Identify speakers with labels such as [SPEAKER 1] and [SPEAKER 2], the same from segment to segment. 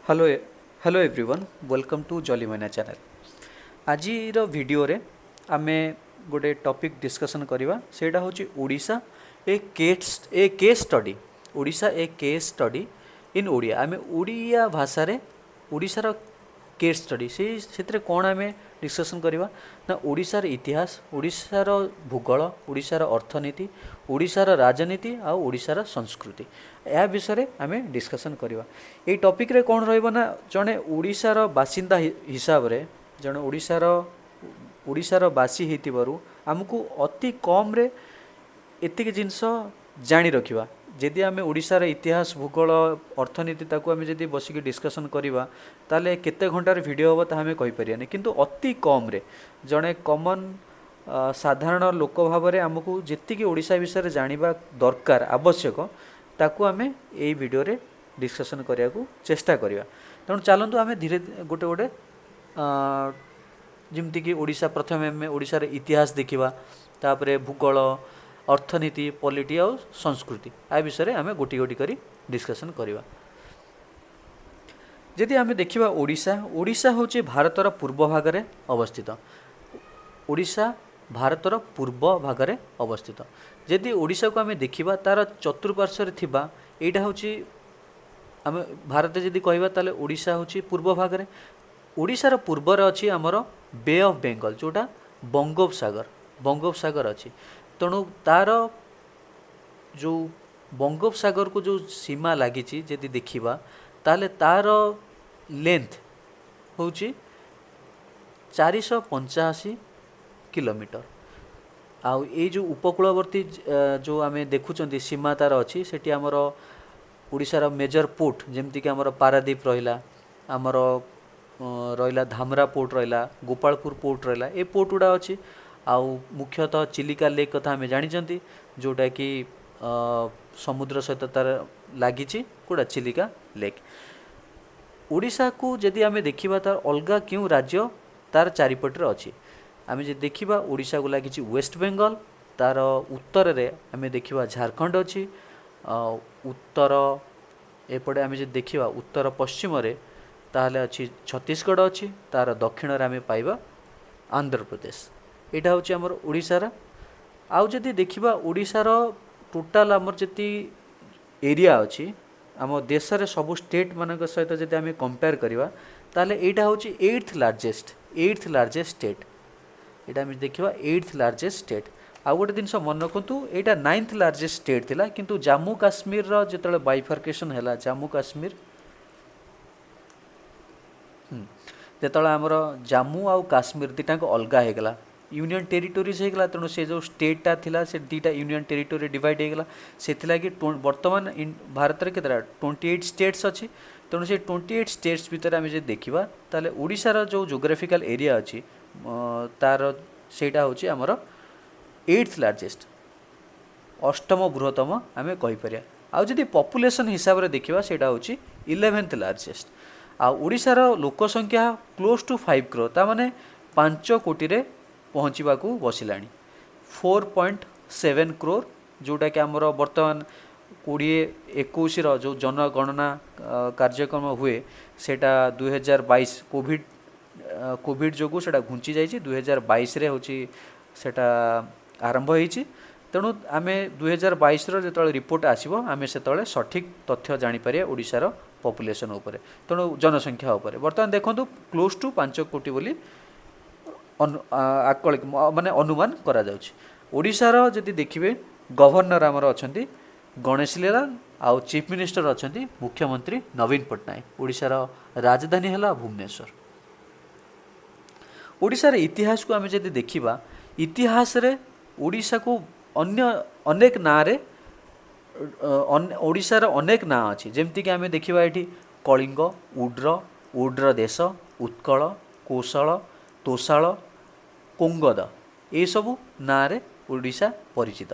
[SPEAKER 1] Hello hello everyone welcome to jolly Maina channel. आज वीडियो रे आमे गोटे टॉपिक डिस्कशन करवा सेटा होची Odisha a case study. Odisha a case study in Odia. आमे ओडिया भाषा रे ओडिशार केस स्टडी से कौन आम डिस्कसन करवा ना ओडिशार इतिहास, ओडिशार भूगोल, ओडिशार अर्थनीति, ओडिशार राजनीति आउ ओडिशार संस्कृति या विषय आम डिस्कसन करवा। ये टॉपिक रे कौन रहिबो ना जड़े ओडिशार बासिंदा हिसाब रे जड़े ओडिशार बासी होइतिबारु आमको अति कम रे एतिक जिनस जानी रखिबा। जदि आम ओडिशार इतिहास, भूगोल, अर्थनीति ताकू आम जदि बसिक डिस्कसन करवा ताले केते घंटार वीडियो हम ताहा कहि परियानी, किंतु अति कम रे जड़े कॉमन साधारण लोक भाव में आमको जेतिकी ओडिशा विषय जानिबा दरकार आवश्यक ताकू आम यही वीडियो रे डिस्कसन करिया को चेष्टा करिया। तेणु चलतु आम धीरे गोटे गोटे जमती ओडिशा प्रथम आम ओडिशार इतिहास देखा, तापरे भूगोल, अर्थनीति, पॉलिटी और संस्कृति आ विषय आम गोटी गोटी करी डिस्कसन करवा। जदि आम देखा ओडिशा होची भारतर पूर्व भाग में अवस्थित। ओडिशा भारतर पूर्व भाग में अवस्थित। जदि ओडिशा को आम देखा तार चतुर्पार्श्व थिबा एटा होची आम भारत जदि कहबा ताले ओडिशा होची पूर्व भाग में। ओडिशार पूर्वर अच्छी आमर बे ऑफ बेंगल जोटा बंगोपसागर अच्छी। तेणु तार जो बंगोपसागर को जो सीमा लगी जदि देखा ताले तार लेंथ होची 485 किलोमीटर। आउ ये जो उपकूलवर्ती जो आम देखुं सीमा तार अच्छी सेठी आमर ओडिशार मेजर पोर्ट जमतीक आमर पारादीप रहा, आमर रहा धामरा पोर्ट रहा, गोपालपुर पोर्ट रहा, ये पोर्ट गुड़ा अच्छी। आउ मुख्यतः चिलिका लेक कथा आम जानी जोटा कि समुद्र सहित तार लगी कौटा चिलिका लेक। ओडिशा को जदि आम देखा तार अलगा क्यों राज्य तार चारिपटे अच्छी। आम जो देखा ओडिशा को लगी वेस्ट बेंगल, तार उत्तर रे आम देखा झारखंड अच्छी, उत्तर एपटे आम जो देखा उत्तर पश्चिम रे ताहले अच्छी छत्तीसगढ़ अच्छी, तार दक्षिण रे आम पाइबा आंध्र प्रदेश। यहाँ हूँ आमर ओडिशार। आउ जदि देखा ओडिशार टोटाल आमर जी एरिया अच्छी आम देश रे सबु स्टेट मान सहित जब आम कंपेयर करवा ताले यहाँ हूँ एट्थ लार्जेस्ट स्टेट। यहाँ आम देखा एट्थ लार्जेस्ट स्टेट। आउ गोटे जिन मन रखु यहाँ 9th लार्जेस्ट स्टेट थिला, किंतु जम्मू काश्मीर जो बाइफर्केशन है जम्मू काश्मीर जो आमर जम्मू आउ काश्मीर दुटाक अलगा होगला, यूनियन टेरिटोरीज होगला। तेणु से जो स्टेटा थिला से दुटा यूनियन टेरिटोरी डिवाइड होगला। से बर्तमान भारत में केतरा 28 स्टेट्स अच्छी। तेणु से 28 स्टेट्स भितर आम जो देखा ताले ओडिशार जो जोग्राफिकल एरिया अच्छी तार सेटा होची आमर 8th लार्जेस्ट, अष्टम बृहत्तम आम कहीपर। आउ जदि पॉपुलेशन हिसाब से देखा सेटा होची 11th लार्जेस्ट। आ ओडिशार लोक संख्या क्लोज टू 5 करोड़, ता माने 5 कोटी रे पहुँचवा को बसिलाणी। 4.7 करोड़ जोटा कि आमर बर्तमान 2021 जो जनगणना कार्यक्रम हुए सेटा 2022 कोविड जो सेटा घुंची जाइए 2022 रे होची सेटा आरंभ होईची। तेणु आम 2022 जो रिपोर्ट आसो आम से सठिक तथ्य जापर ओडिशार पॉपुलेशन उपरे, तेणु जनसंख्या उपरे। बर्तमान देखो क्लोज टू 5 कोटी बोली आकलिक माने अनुमान करा जाउछि। ओडिशार जदि देखिबे गवर्नर आमर अछंती गणेश लाल, आउ चीफ मिनिस्टर अछंती मुख्यमंत्री नवीन पट्टनायक। ओडिशार राजधानी है भुवनेश्वर। ओडिशार इतिहास को आम जदि देखिबा इतिहास रे ओडिशा को अन्य अनेक ना रे ओडिशार अनेक ना अच्छी। जमती कि आम देखा ये कलिंग, उड्र देश, उत्कल, कौशल, तोशाल, कोंगद ये सबू ना रे ओडिशा परिचित।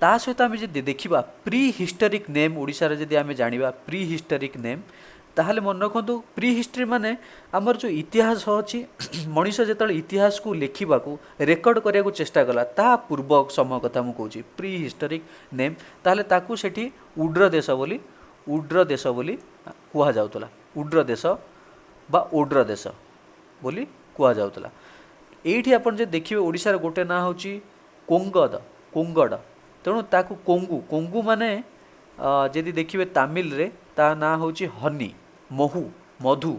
[SPEAKER 1] ता सहित आम जब देखा प्री हिस्टोरिक नेम ओडिशार जदि आम जाना प्री हिस्टोरिक नेम ताहले मन रखु प्री हिस्ट्री माने आमर जो इतिहास अच्छी मनीष जो इतिहास को लिखा रेकर्ड करने को चेष्टा कला ता पूर्व समय कथा मुझे प्री हिस्टोरिक नेम ताहले ताकू सेठी उड्र देश बोली कह जाउतला। उड्र देश बा ओड्र देश बोली कुआ जाउतला। एठी आपण जे देखिबे ओडिशार गोटे ना होची कोंगद कोंगड, तेणु ताकू कोंगू कोंगू माने जदि देखिबे तामिल रे ता ना होची हनी महू मधु,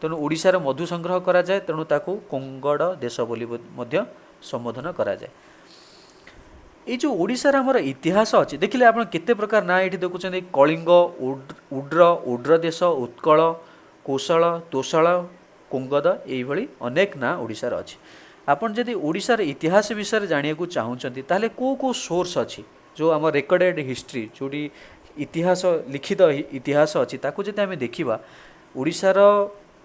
[SPEAKER 1] तेणु ओडिशार मधु संग्रह करा जाए, तेणु ताकू कोंगड देश बोली मध्य संबोधन करा जाए। ये जो ओडिशार हमर इतिहास अच्छी देखिले आप केते प्रकार ना ये देखुं कलिंग उड्र उड्र देश उत्कल कौशल तोशाल कुंगद यही अनेक ना ओडिशार अच्छी। आपन जदि ओडिशार इतिहास विषय जानिया को चाहूँगी ताहले को सोर्स अच्छी जो आम रेकर्डेड हिस्ट्री जोटी इतिहास लिखित इतिहास अच्छी ताकू जदि आम देखा ओडिशार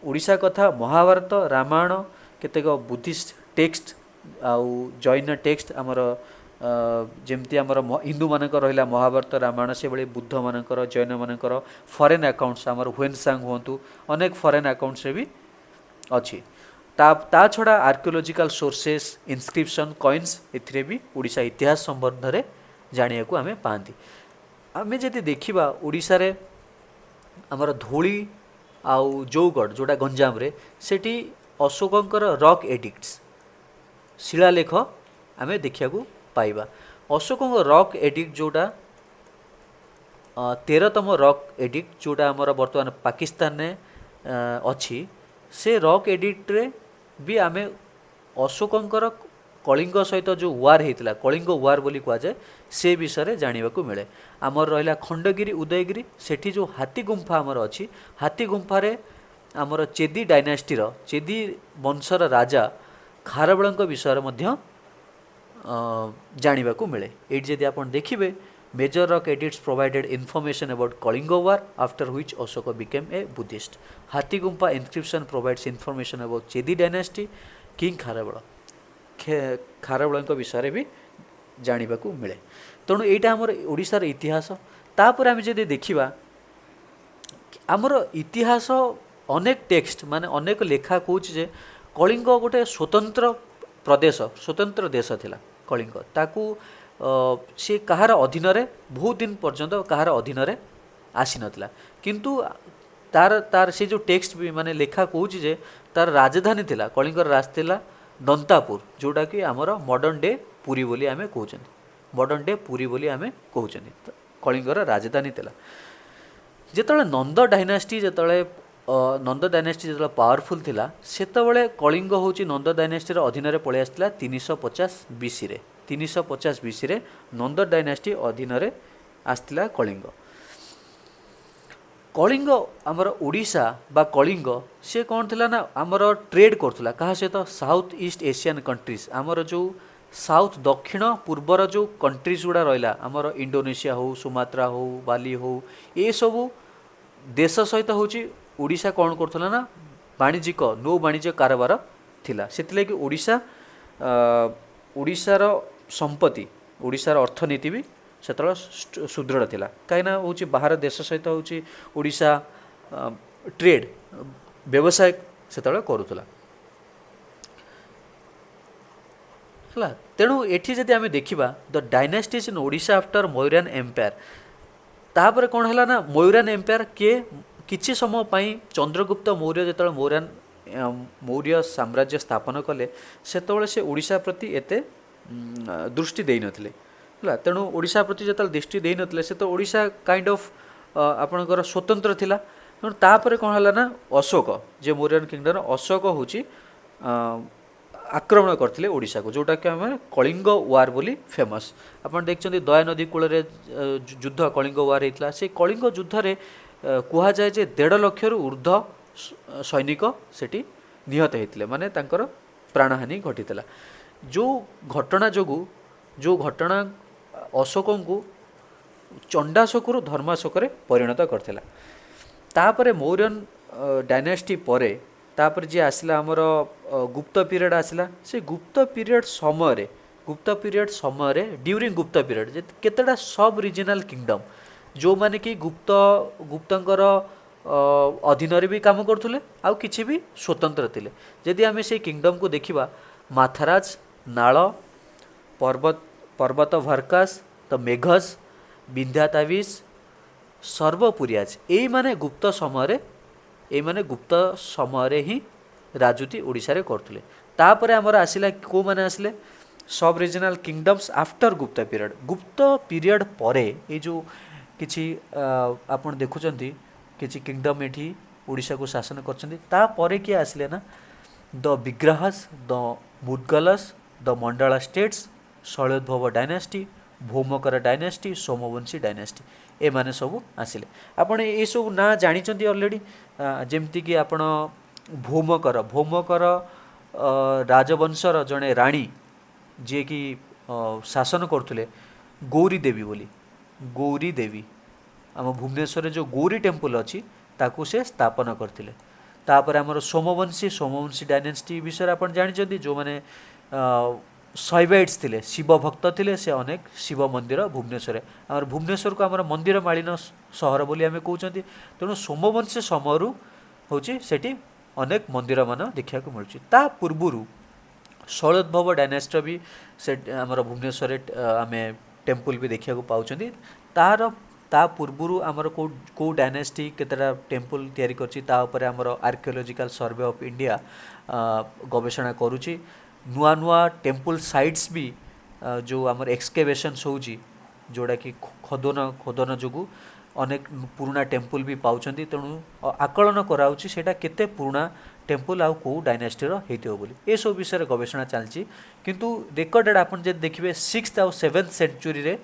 [SPEAKER 1] ओडिशा कथा महाभारत रामायण केतेक बुद्धिस्ट टेक्स्ट आउ जैन टेक्स्ट आमर जमती आमर हिंदू मानक रहा महाभारत रामायण से भाई बुद्ध मानकर जैन मानकर फॉरेन अकाउंट्स आमर हुएनसांग हुंतु अनेक फॉरेन अकाउंट्स भी अच्छी। ता छड़ा आर्कियोलॉजिकल सोर्सेस इनस्क्रिप्शन कॉइन्स एथिरे भी ओडिशा इतिहास संबंध में जानिया को आमे पाती। आमे जदि देखिबा ओडिशा रे आमर धौली आउ जौगढ़ जोटा गंजाम रे सेठी अशोकंकर रॉक एडिक्ट्स शिलालेख आमे देखिया को पाइबा। अशोक रॉक एडिक्ट जोटा 13तम रॉक एडिक्ट जोटा आमर बर्तमान पाकिस्तान ने अच्छी से रॉक एडिक्ट रे भी आमे अशोकंकर कलिंग सहित जो वार होता कलिंग वार बोली कह जाए से विषय जाना को मिले। आमर रहा खंडगिरी उदयगिरी सेठी जो हाथी गुंफा आमर अच्छी हाथी गुंफा रे आमर चेदी डायनास्टीर चेदी वंशर राजा खारबेल विषय मध्य जानिबा को मिले। एट जदि आपण देखिबे major rock edicts provided information about Kalinga war after which Ashoka became a Buddhist. Hathi Gumpha inscription provides information about Chedi dynasty king Kharavela विषय भी जानिबा को मिले। तेणु यहाँ आमर ओडिशार इतिहास तापर आम जदि देखिबा आमर इतिहास अनेक टेक्स्ट माने अनेक लेखा कहूँ जे कलिंग गोटे स्वतंत्र प्रदेश स्वतंत्र देश थिला कलिंग ताकू सी कहार अधीन रे बहुत दिन पर्यंत कहार अधीन रे आसी नथिला किंतु तार तार से जो टेक्स्ट भी माने लेखा कहूँ जे तार राजधानी थिला कलिंगर राज थिला दंतापुर जोटा कि आमर मॉडर्न डे पुरी बोली आमे कहउछन मॉडर्न डे पुरी बोली आमे कहउछन कलिंगर राजधानी थिला। जेतले नंद डायनास्टी जेतले नंद डायनास्टी जो पावरफुल थिला सेतबेले कलिंग होची नंद डायनास्टी अधीन रे पळे आस्तिला 350 बीसी रे 350 बीसी रे नंद डायनास्टी अधीन रे आस्तिला कलिंग। कलिंग आमर ओडिशा बा कलिंग से कौन थिला ना आमर ट्रेड करथुला कहा सहित साउथ ईस्ट एशियन कंट्रीज आमर जो साउथ दक्षिण पूर्वर जो कंट्रीज गुड़ा रहा आमर इंडोनेशिया हो सुमात्रा हो बाली हो ये सबू देश सहित होची ओडिशा कौन करथुला ना वाणिज्यिक नौ वाणिज्य कारोबार थिला सेतिले कि ओडिशार संपत्ति ओडिशार अर्थनीति भी सेतला सुदृढ़ थिला कहीं होची बाहर देश सहित होची ओडिशा ट्रेड व्यवसाय सेतला करूथुला हला। तेणु एठी जदि आमे देखिबा the dynasties in Odisha after Mauryan empire तापर कौन है ना मौर्यन एम्पायर के किछि समय पाई चंद्रगुप्त मौर्य जेतले मौर्य साम्राज्य स्थापन कले सेतबेले से ओडिशा प्रति एते दृष्टि देई नथिले हला। तेणु ओडिशा प्रति जेतले दृष्टि देई नथिले से तो ओडिशा काइंड ऑफ आपनकर स्वतंत्र थिला। तेणु तापर कौन है ना अशोक जे मौर्यन किंगडम अशोक होची आक्रमण करथिले ओडिशा को जोटा कि आम कलिंग वार बोली फेमस। आपन देखछन्ती दया नदी कूल युद्ध कलिंग वार होता से कलिंग युद्ध रे कह जाए जे 1.5 लाख ऊर्ध्व सैनिक सेठी निहत होते माने तांकर प्राणहानि घटीला जो घटना जोगु जो घटना अशोक को चंडाशोक धर्माशोक परिणत करथिला। तापरे मौर्यन डायनास्टी परे तापर जी आसला आमर गुप्त पीरियड आसला से गुप्त पीरियड समय ड्यूरिंग गुप्त पीरियड केतेटा सब रिजनल किंगडम जो माने कि गुप्तंकर अधीन रे भी काम करथुले आउ किछि भी स्वतंत्र थिले। जदि आमे से किंगडम को देखिबा माथराज नाल पर्वत भरकास द मेघस विंध्याताविस सर्वपुरियाज यही माने गुप्त समय एमाने गुप्त समय ही राजुती ओडिशा रे करथुले। तापर आमर आसिला को माने आसिले सब रीजनल किंगडम्स आफ्टर गुप्त पीरियड परे ये जो किछि आपण देखुचंती किछि किंगडम एठी ओडिशा को शासन करछंती। ता परे किए आसिले ना the Vigrahas, the Mudgalas, the Mandala states, Shailodbhava dynasty, Bhaumakara dynasty, Somavanshi dynasty ए माने सब आसिले। आपण ए सब ना जानिचंती ऑलरेडी। जेमती कि आपण भौमकर राजवंशर जड़े राणी जी कि शासन करथुले गौरी देवी बोली, गौरी देवी आम भुवनेश्वर जो गौरी टेम्पल अच्छी ताकू से स्थापन करथिले। तापर आमर सोमवंशी डायनेस्टी विषय आप जानते जो मैंने शैवाइट्स थिले, शिव भक्त थिले, से अनेक शिव मंदिर भुवनेश्वर आमर भुवनेश्वर को आमर मंदिर मालिन सहर बोली आमे कहउचंती। तेणु सोमवंशी समयरू होची सेठी अनेक मंदिर मान देखा मिलूँ। ता पूर्वरु शैलोद्भव डायनेस्टी भी से आमर भुवनेश्वर आम टेम्पल भी देखा पाँच। तार ता पूर्वरु आमर को डायनेस्टी केतटा टेम्पल तैयारी करछि ता उपरे आमर आर्कियोलॉजिकल सर्वे ऑफ इंडिया गवेषणा करुछि। नुआ नुआ टेम्पल साइट्स भी जो आमर एक्सकेवेशंस होउछि जोड़ा कि खोदन जोगु अनेक पुराना टेम्पल भी पाउछंती। तेणु आकलन कराउछि सेटा केते पुराना टेम्पल आउ को डायनेस्टीर हेतियो बोली ए सब विषय गवेषणा चलछि। किंतु रेकर्डेड आपन जे देखिबे 6th और 7th सेंचुरी रे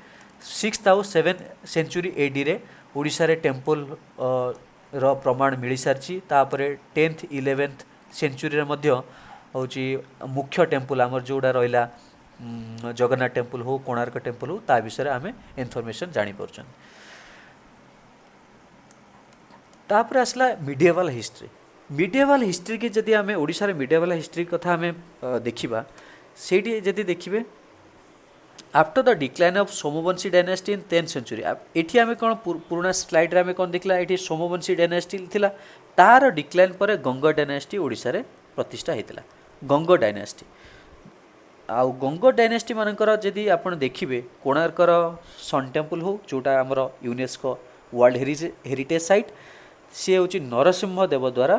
[SPEAKER 1] 6th और 7th सेंचुरी एडी रे ओडिशा रे टेम्पल रो प्रमाण मिली सारछि। तापरे 10th 11th सेंचुरी रे मध्य होची मुख्य टेम्पल आमर जोड़ा रहिला जगन्नाथ टेम्पल हो, कोणार्क टेम्पल हो, ता विषय आमे इनफॉरमेशन जानि परछन। तापर आसला मिडिएवल हिस्ट्री। मिडिएवल हिस्ट्री की जदि आमे ओडिशा रे मिडिएवल हिस्ट्री कथा आमे देखिबा सेठी जदि देखिबे after the decline of Somavanshi dynasty in 10th century. एठी आमे कोन पुराना स्लाइड रे आमे कोन देखला एठी सोमवंशी डायनेस्टी थिला, तार डिक्लाइन पर गंग डायनेस्टी ओडिशा रे प्रतिष्ठा हेतिला। गंग डायनेस्टी आउ गंग डायनेस्टी मानकर जदि आपण देखिबे कोणार्कर सन टेम्पल हो जोटा हमर यूनेस्को वर्ल्ड हेरिटेज साइट सी हूँ नरसिंह देव द्वारा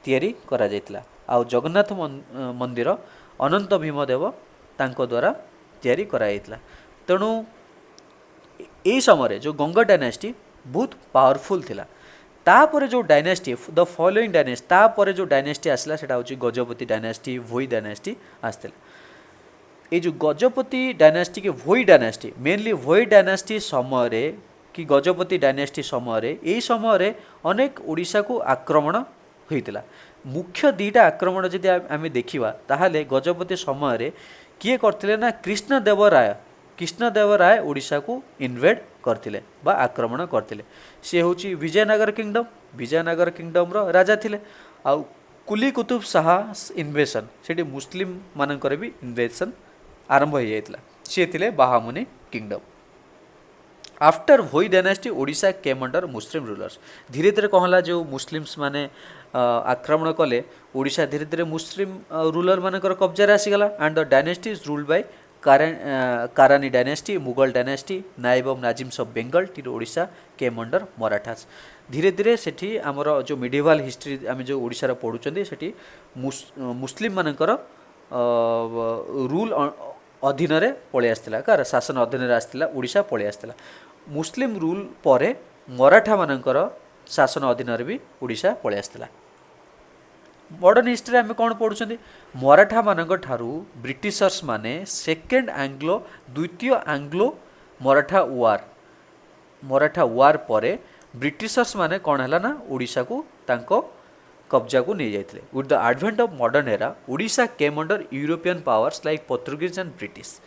[SPEAKER 1] तैयारी करा जायतिला। आउ जगन्नाथ मंदिर अनंत भीमदेव तांको द्वारा तैयारी करा जायतिला। तेणु ए समय जो गंग डायनेस्टी बहुत पावरफुल थिला। तापर जो डायनेस्टी द फॉलोइंग डायनेस्टी तापर जो डायनेस्टी आसला सेटा हूँ गजपति डायनेस्टी, भोई डायनेस्टी आसला। ये जो गजपति डायनेस्टी के भोई डायनेस्टी मेनली भोई डायनेस्टी समय कि गजपति डायनेस्टी समय यही समय अनेक ओडिशा को आक्रमण होइतिला। मुख्य दीटा आक्रमण जदि आमे देखिबा ताहाले गजपति समय किए करथिले ना कृष्णदेवराय ओडिशा को इन्वेड करथिले बा आक्रमण करथिले। से होची विजयनगर किंगडम रो राजा थिले। आ कुली कुतुब शाह इन्वेशन सेठी मुस्लिम मानकर भी इन्वेशन आरंभ हो जाइतिला। से थिले Bahmani kingdom. After Bhoi dynasty Odisha came under Muslim rulers. धीरे धीरे कहला जो मुस्लिम्स माने आक्रमण कले ओडिशा धीरे धीरे मुस्लिम रूलर मानकर कब्जा आसीगला। And the dynasty is ruled by Karrani dynasty, Mughal dynasty, Naib of Nazims of Bengal टी ओडिशा केम अंडर मराठास। धीरे धीरे सेठी आमर जो मिडिवल हिस्ट्री आम जो ओडिशा पढ़ुचंदी सेठी मुस्लिम मानकर रूल अधीन रे पळे आस्तिला, कार शासन अधीन रे आस्तिला ओडिशा पळे आस्तिला। मुस्लिम रूल परे मराठा मानकर शासन अधीन रे भी ओडिशा पळे आस्तिला। मॉडर्न हिस्ट्री आम कौन पढ़ुं मराठा मान ठारू ब्रिटिशर्स माने सेकेंड आंग्लो द्वितीय आंग्लो मराठा वार परे ब्रिटिशर्स माने कौन है ना ओडिशा को तांको कब्जा को नहीं जाते। With the advent of modern era Odisha came under European powers like Portuguese and British.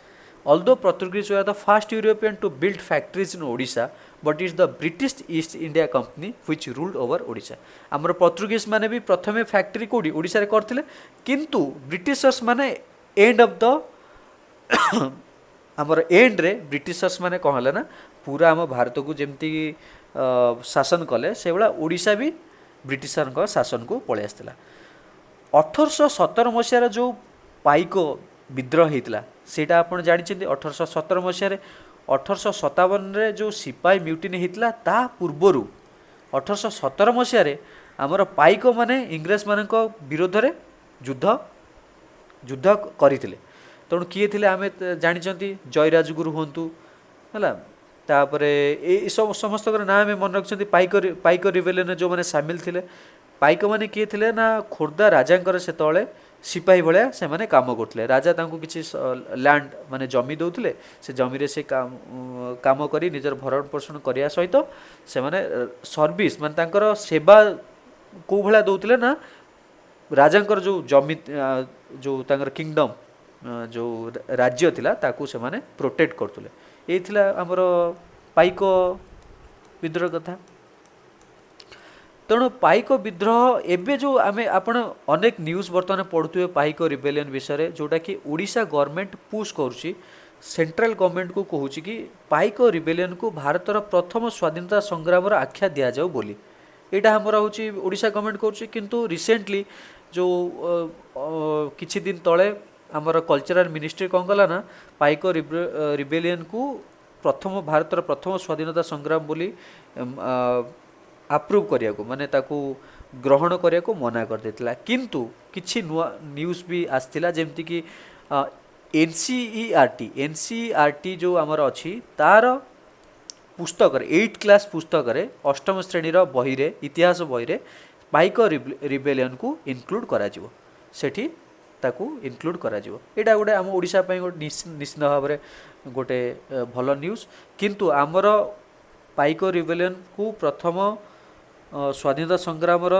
[SPEAKER 1] Although Portuguese were the first European to build factories in Odisha, but it is the British East India Company which ruled over Odisha. आमर पोर्तुगीज माने भी प्रथमे factory कोडी ओडिशा रे करथिले, किंतु Britishers माने end of the आमर एंड रे ब्रिटिशर्स माने कहले ना पूरा आम भारत को जेमती शासन कले से बड़ा ओडिशा भी ब्रिटिशर को शासन को पळे आस्तिला। 1817 मसीहार जो पाइको विद्रोह होता सेटा आपन जानिछन्ती 1817 मसीह 1857 रे जो सिपाही म्यूटिनी होता ता पूर्वरु 1817 ମସିହାରେ ଆମର ପାଇକ ମାନେ ଇଂରେଜ ମାନଙ୍କ ବିରୋଧରେ ଯୁଦ୍ଧ ଯୁଦ୍ଧ କରିଥିଲେ। ତେଣୁ କିଏ ଥିଲେ ଆମେ ଜାଣିଛନ୍ତି, ଜୟରାଜଗୁରୁ ହୁଅନ୍ତୁ ହେଲା, ତାପରେ ଏଇ ସବୁ ସମସ୍ତଙ୍କର ନାଁ ଆମେ ମନେ ରଖିଛନ୍ତି। ପାଇକ ରିବେଲିୟନରେ ଯେଉଁମାନେ ସାମିଲ ଥିଲେ, ପାଇକମାନେ କିଏ ଥିଲେ ନା ଖୋର୍ଦ୍ଧା ରାଜାଙ୍କର ସେତେବେଳେ ସିପାହୀ ଭଳିଆ ସେମାନେ କାମ କରୁଥିଲେ। ରାଜା ତାଙ୍କୁ କିଛି ଲ୍ୟାଣ୍ଡ ମାନେ ଜମି ଦେଉଥିଲେ, ସେ ଜମିରେ ସେ କାମ କରି ନିଜର ଭରଣ ପୋଷଣ କରିବା ସହିତ ସେମାନେ ସର୍ଭିସ୍ ମାନେ ତାଙ୍କର ସେବା କେଉଁ ଭଳିଆ ଦେଉଥିଲେ ନା ରାଜାଙ୍କର ଯେଉଁ ଜମି ଯେଉଁ ତାଙ୍କର କିଙ୍ଗଡମ୍ ଯେଉଁ ରାଜ୍ୟ ଥିଲା ତାକୁ ସେମାନେ ପ୍ରୋଟେକ୍ଟ କରୁଥିଲେ। ଏଇ ଥିଲା ଆମର ପାଇକ ବିଦ୍ରୋହ କଥା। ତେଣୁ ପାଇକ ବିଦ୍ରୋହ ଏବେ ଯେଉଁ ଆପଣ ଅନେକ ନ୍ୟୁଜ୍ ବର୍ତ୍ତମାନ ପଢ଼ୁଥିବେ ପାଇକ ରିବେଲିୟନ୍ ବିଷୟରେ, ଯେଉଁଟାକି ଓଡ଼ିଶା ଗଭର୍ଣ୍ଣମେଣ୍ଟ ପୁsh କରୁଛି, ସେଣ୍ଟ୍ରାଲ ଗଭର୍ଣ୍ଣମେଣ୍ଟକୁ କହୁଛି କି ପାଇକ ରିବେଲିୟନ୍କୁ ଭାରତର ପ୍ରଥମ ସ୍ୱାଧୀନତା ସଂଗ୍ରାମର ଆଖ୍ୟା ଦିଆଯାଉ ବୋଲି। ଏଇଟା ଆମର ହେଉଛି ଓଡ଼ିଶା ଗଭର୍ଣ୍ଣମେଣ୍ଟ କରୁଛି। କିନ୍ତୁ ରିସେଣ୍ଟଲି ଯେଉଁ କିଛି ଦିନ ତଳେ ଆମର କଲଚରାଲ ମିନିଷ୍ଟ୍ରି କ'ଣ କଲା ନା ପାଇକ ରିବେଲିୟନ୍କୁ ଭାରତର ପ୍ରଥମ ସ୍ୱାଧୀନତା ସଂଗ୍ରାମ ବୋଲି ଆପ୍ରୁଭ୍ କରିବାକୁ ମାନେ ତାକୁ ଗ୍ରହଣ କରିବାକୁ ମନା କରିଦେଇଥିଲା। କିନ୍ତୁ କିଛି ନୂଆ ନ୍ୟୁଜ୍ ବି ଆସିଥିଲା, ଯେମିତିକି ଏନ୍ସିଇଆର୍ଟି ଯେଉଁ ଆମର ଅଛି ତାର ପୁସ୍ତକରେ 8th କ୍ଲାସ୍ ପୁସ୍ତକରେ 8ମ ଶ୍ରେଣୀର ବହିରେ ଇତିହାସ ବହିରେ ପାଇକ ରିବେଲିୟନ୍କୁ ଇନକ୍ଲୁଡ଼ କରାଯିବ, ସେଠି ତାକୁ ଇନକ୍ଲୁଡ଼ କରାଯିବ। ଏଇଟା ଗୋଟେ ଆମ ଓଡ଼ିଶା ପାଇଁ ଗୋଟେ ନିଶ୍ଚିତ ଭାବରେ ଗୋଟେ ଭଲ ନ୍ୟୁଜ୍। କିନ୍ତୁ ଆମର ପାଇକ ରିବେଲିୟନ୍କୁ ପ୍ରଥମ ସ୍ୱାଧୀନତା ସଂଗ୍ରାମର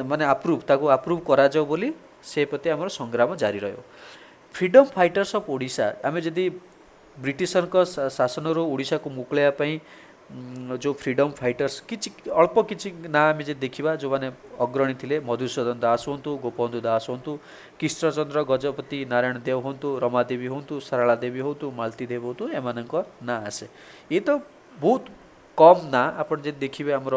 [SPEAKER 1] ମାନେ ତାକୁ ଆପ୍ରୁଭ୍ କରାଯାଉ ବୋଲି ସେ ପ୍ରତି ଆମର ସଂଗ୍ରାମ ଜାରି ରହିବ। ଫ୍ରିଡ଼ମ୍ ଫାଇଟର୍ସ ଅଫ୍ ଓଡ଼ିଶା, ଆମେ ଯଦି ବ୍ରିଟିଶଙ୍କ ଶାସନରୁ ଓଡ଼ିଶାକୁ ମୁକୁଳାଇବା ପାଇଁ ଯେଉଁ ଫ୍ରିଡ଼ମ୍ ଫାଇଟର୍ସ ଅଳ୍ପ କିଛି ନାଁ ଆମେ ଯଦି ଦେଖିବା, ଯେଉଁମାନେ ଅଗ୍ରଣୀ ଥିଲେ, ମଧୁସୂଦନ ଦାସ ହୁଅନ୍ତୁ, ଗୋପବନ୍ଧୁ ଦାସ ହୁଅନ୍ତୁ, କୃଷ୍ଣଚନ୍ଦ୍ର ଗଜପତି, ନାରାୟଣ ଦେବ ହୁଅନ୍ତୁ, ରମାଦେବୀ ହୁଅନ୍ତୁ, ସାରଳା ଦେବୀ ହୁଅନ୍ତୁ, ମାଳତୀ ଦେବ ହୁଅନ୍ତୁ, ଏମାନଙ୍କ ନାଁ ଆସେ। ଇଏ ତ ବହୁତ କମ୍ ନାଁ। ଆପଣ ଯଦି ଦେଖିବେ ଆମର